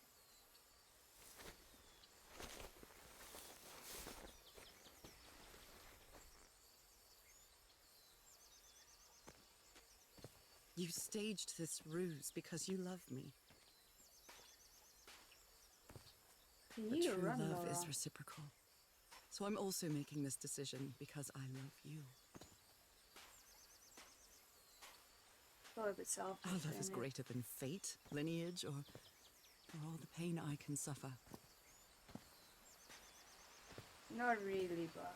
Speaker 2: You staged this ruse because you love me.
Speaker 1: You
Speaker 2: But
Speaker 1: need to
Speaker 2: true
Speaker 1: run,
Speaker 2: love
Speaker 1: Norah.
Speaker 2: is reciprocal. So I'm also making this decision because I love you.
Speaker 1: A little bit selfish.
Speaker 2: Our love is
Speaker 1: isn't it?
Speaker 2: greater than fate, lineage, or all the pain I can suffer.
Speaker 1: Not really, but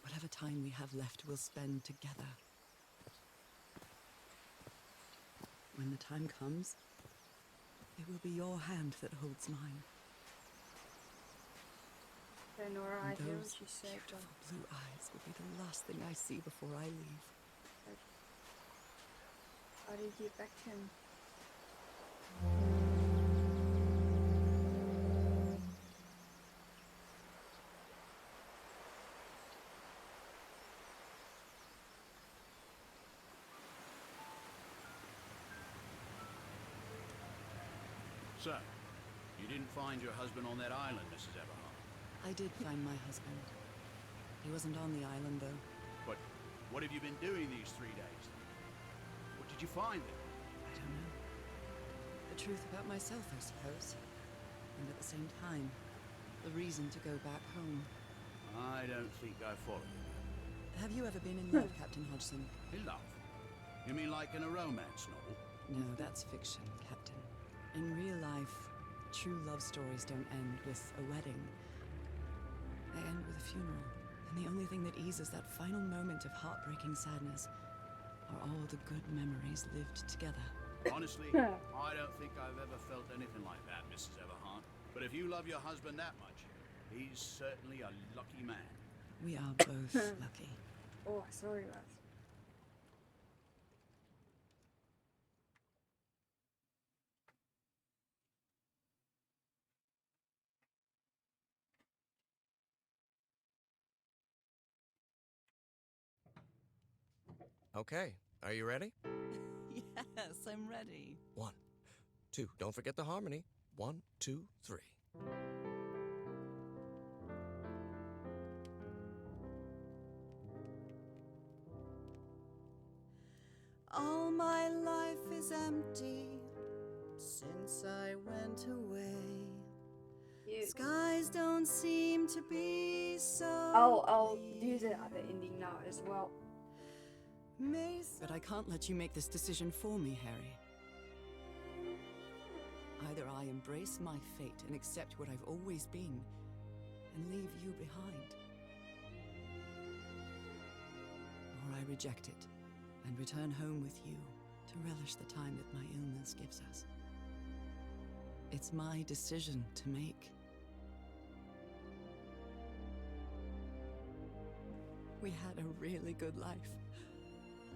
Speaker 2: Whatever time we have left, we'll spend together. When the time comes, it will be your hand that holds mine.
Speaker 1: then Norah, I
Speaker 2: And
Speaker 1: hear
Speaker 2: those
Speaker 1: what you said.
Speaker 2: beautiful blue eyes will be the last thing I see before I leave.
Speaker 1: How do you get back to him?
Speaker 7: So, you didn't find your husband on that island, Mrs. Everhart.
Speaker 2: I did find my husband. He wasn't on the island, though.
Speaker 7: But what have you been doing these 3 days? What did you find there?
Speaker 2: I don't know. The truth about myself, I suppose. And at the same time, the reason to go back home.
Speaker 7: I don't think I follow you.
Speaker 2: Have you ever been in love, Captain Hodgson?
Speaker 7: In love? You mean like in a romance novel?
Speaker 2: No, that's fiction, Captain. In real life, true love stories don't end with a wedding. They end with a funeral. And the only thing that eases that final moment of heartbreaking sadness are all the good memories lived together.
Speaker 7: Honestly, I don't think I've ever felt anything like that, Mrs. Everhart. But if you love your husband that much, he's certainly a lucky man.
Speaker 2: We are both lucky.
Speaker 1: Oh, sorry, Russ.
Speaker 5: Okay, are you ready?
Speaker 2: Yes, I'm ready.
Speaker 5: 1, 2. Don't forget the harmony. 1, 2, 3.
Speaker 2: All my life is empty since I went away.
Speaker 1: Cute.
Speaker 2: Skies don't seem to be so.
Speaker 1: I'll do the other ending now as well.
Speaker 2: But I can't let you make this decision for me, Harry. Either I embrace my fate and accept what I've always been, and leave you behind, or I reject it and return home with you to relish the time that my illness gives us. It's my decision to make. We had a really good life.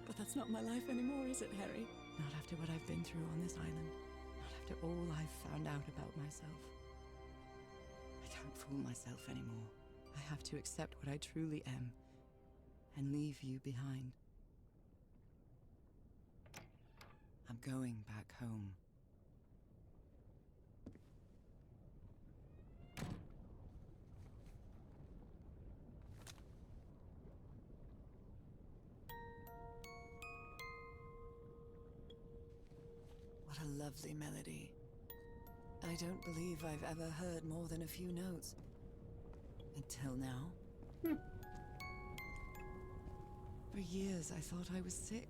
Speaker 2: But that's not my life anymore, is it, Harry? Not after what I've been through on this island. Not after all I've found out about myself. I can't fool myself anymore. I have to accept what I truly am and leave you behind. I'm going back home. What a lovely melody. I don't believe I've ever heard more than a few notes. Until now. For years I thought I was sick.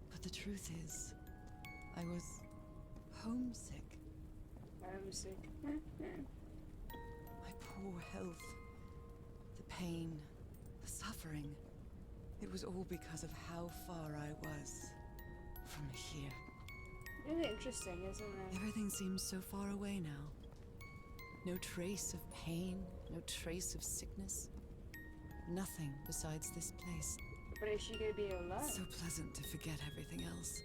Speaker 2: But the truth is, I was homesick.
Speaker 1: Homesick.
Speaker 2: My poor health, the pain, the suffering. It was all because of how far I was from here.
Speaker 1: Really interesting, isn't it?
Speaker 2: Everything seems so far away now. No trace of pain, no trace of sickness. Nothing besides this place.
Speaker 1: But is she gonna be alone?
Speaker 2: It's so pleasant to forget everything else.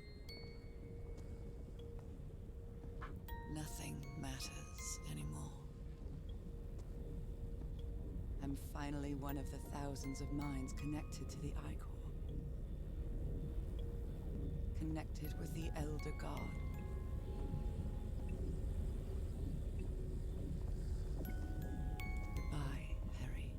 Speaker 2: Nothing matters anymore. I'm finally one of the thousands of minds connected to the I-Core. Connected with the Elder God. Goodbye, Harry.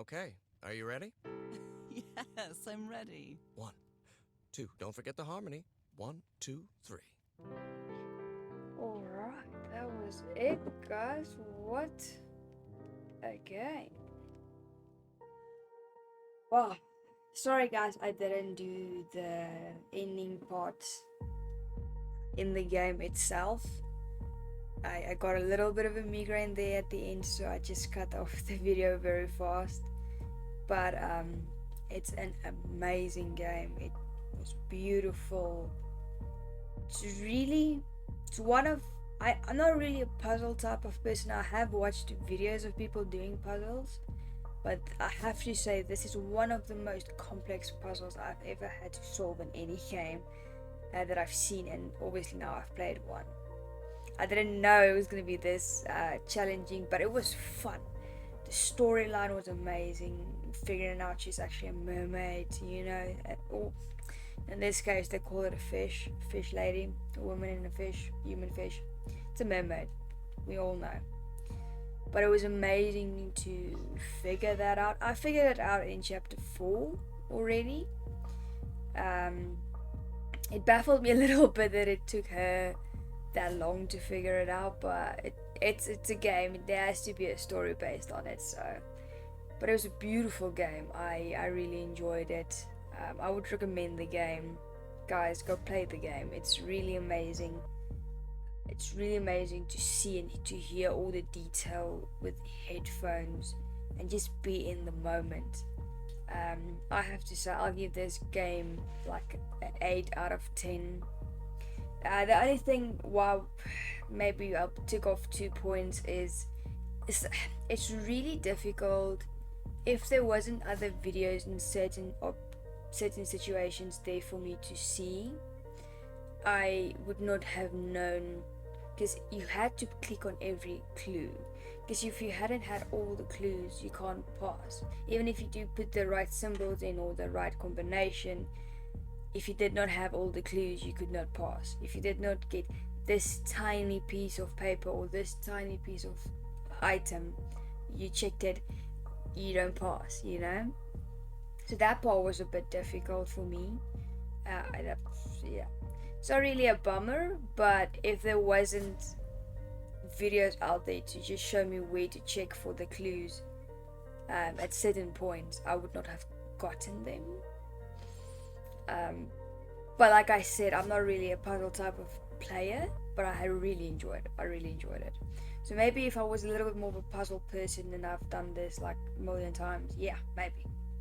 Speaker 5: Okay, are you ready?
Speaker 2: Yes, I'm ready.
Speaker 5: 1, 2, don't forget the harmony. 1, 2, 3.
Speaker 1: Alright, that was it, guys. What a game. Wow. Sorry, guys, I didn't do the ending parts in the game itself. I got a little bit of a migraine there at the end, so I just cut off the video very fast. But it's an amazing game. It was beautiful. It's one of I'm not really a puzzle type of person. I have watched videos of people doing puzzles, but I have to say this is one of the most complex puzzles I've ever had to solve in any game that I've seen, and obviously now I've played one. I didn't know it was going to be this challenging, but it was fun. The storyline was amazing. Figuring out she's actually a mermaid, or in this case they call it a fish lady, a woman in a fish, human fish. It's a mermaid, we all know. But it was amazing to figure that out. I figured it out in chapter 4 already. It baffled me a little bit that it took her that long to figure it out, but it's a game. There has to be a story based on it. So, but it was a beautiful game. I really enjoyed it. I would recommend the game. Guys, go play the game. It's really amazing. It's really amazing to see and to hear all the detail with headphones and just be in the moment. I have to say, I'll give this game like an 8 out of 10. The only thing, well, maybe I'll tick off 2 points is it's really difficult. If there wasn't other videos in certain situations there for me to see, I would not have known, because you had to click on every clue. Because if you hadn't had all the clues, you can't pass. Even if you do put the right symbols in or the right combination, if you did not have all the clues, you could not pass. If you did not get this tiny piece of paper or this tiny piece of item, you checked it, you don't pass, So that part was a bit difficult for me. Yeah. It's not really a bummer, but if there wasn't videos out there to just show me where to check for the clues at certain points, I would not have gotten them. But like I said, I'm not really a puzzle type of player, but I really enjoyed it. So maybe if I was a little bit more of a puzzle person and I've done this like a million times, yeah,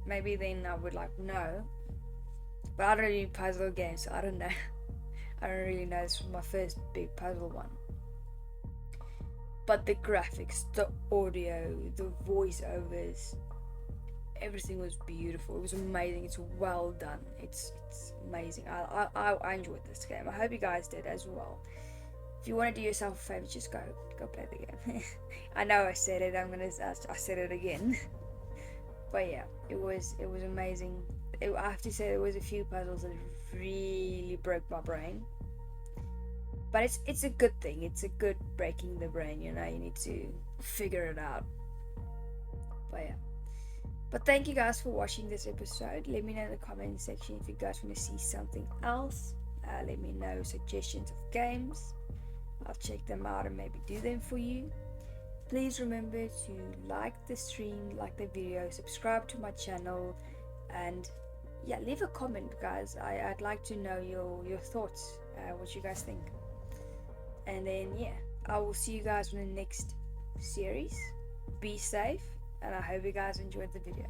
Speaker 1: maybe then I would know. But I don't do puzzle games, so I don't know. I don't really know. This was my first big puzzle one. But the graphics, the audio, the voiceovers, everything was beautiful. It was amazing. It's well done. It's amazing. I enjoyed this game. I hope you guys did as well. If you want to do yourself a favor, just go play the game. I know I said it. I said it again. But yeah, it was amazing. I have to say there was a few puzzles that really broke my brain. But it's a good thing. It's a good breaking the brain. You need to figure it out. But yeah. But thank you guys for watching this episode. Let me know in the comment section if you guys want to see something else. Let me know suggestions of games. I'll check them out and maybe do them for you. Please remember to like the stream, like the video, subscribe to my channel, and yeah, leave a comment, guys. I'd like to know your thoughts, what you guys think. And then yeah, I will see you guys in the next series. Be safe, and I hope you guys enjoyed the video.